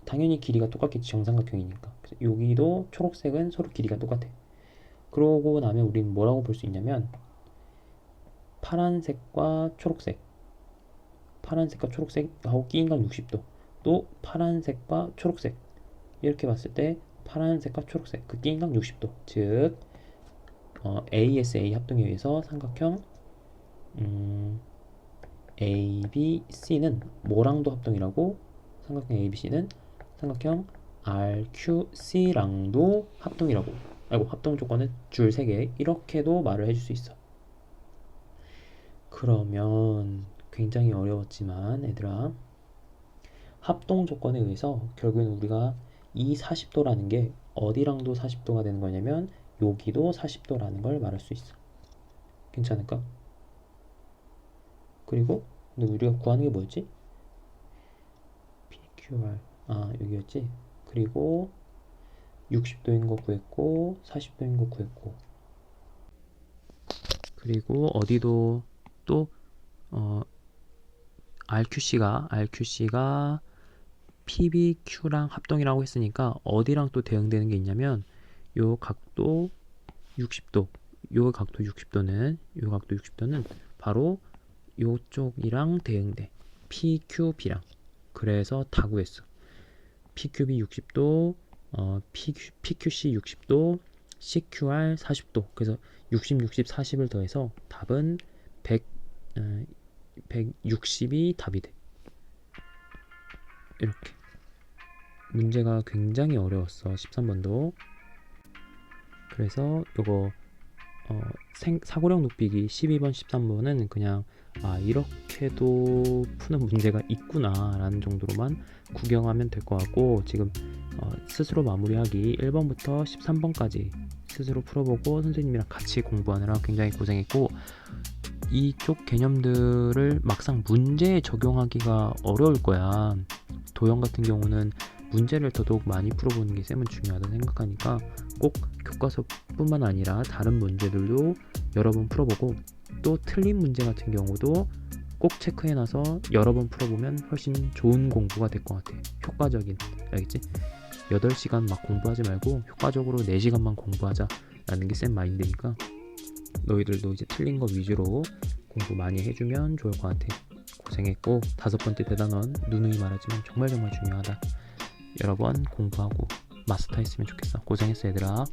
당연히 길이가 똑같겠지, 정삼각형이니까. 그래서 여기도 초록색은 서로 길이가 똑같아. 그러고 나면 우리는 뭐라고 볼 수 있냐면 파란색과 초록색하고 끼인각 60도, 또 파란색과 초록색 이렇게 봤을 때 파란색과 초록색 그 끼인각 60도, 즉 ASA 합동에 의해서 삼각형 ABC는 뭐랑도 합동이라고, 삼각형 ABC는 삼각형 RQC랑도 합동이라고, 합동 조건은 줄 3개, 이렇게도 말을 해줄 수 있어. 그러면 굉장히 어려웠지만 얘들아, 합동 조건에 의해서 결국엔 우리가 이 40도라는 게 어디랑도 40도가 되는 거냐면 여기도 40도라는 걸 말할 수 있어. 괜찮을까? 그리고 근데 우리가 구하는 게 뭐였지? PQR 여기였지? 그리고 60도인 거 구했고 40도인 거 구했고, 그리고 어디도 또 RQC가 PBQ랑 합동이라고 했으니까 어디랑 또 대응되는 게 있냐면 요 각도 60도, 요 각도 60도는 바로 요쪽이랑 대응돼. PQB랑. 그래서 다 구했어. PQB 60도, PQC 60도, CQR 40도. 그래서 60, 40을 더해서 답은 160이 답이 돼. 이렇게. 문제가 굉장히 어려웠어, 13번도. 그래서 요거 사고력 높이기 12번, 13번은 그냥 이렇게도 푸는 문제가 있구나 라는 정도로만 구경하면 될 것 같고, 지금 스스로 마무리하기 1번부터 13번까지 스스로 풀어보고 선생님이랑 같이 공부하느라 굉장히 고생했고, 이쪽 개념들을 막상 문제에 적용하기가 어려울 거야. 도형 같은 경우는 문제를 더더욱 많이 풀어보는 게 쌤은 중요하다 생각하니까 꼭 교과서뿐만 아니라 다른 문제들도 여러 번 풀어보고, 또 틀린 문제 같은 경우도 꼭 체크해놔서 여러 번 풀어보면 훨씬 좋은 공부가 될 것 같아. 효과적인. 알겠지? 8시간 막 공부하지 말고 효과적으로 4시간만 공부하자 라는 게 쌤 마인드니까 너희들도 이제 틀린 거 위주로 공부 많이 해주면 좋을 것 같아. 고생했고, 5번째 대단원 누누이 말하지만 정말 중요하다. 여러 번 공부하고 마스터했으면 좋겠어. 고생했어 얘들아.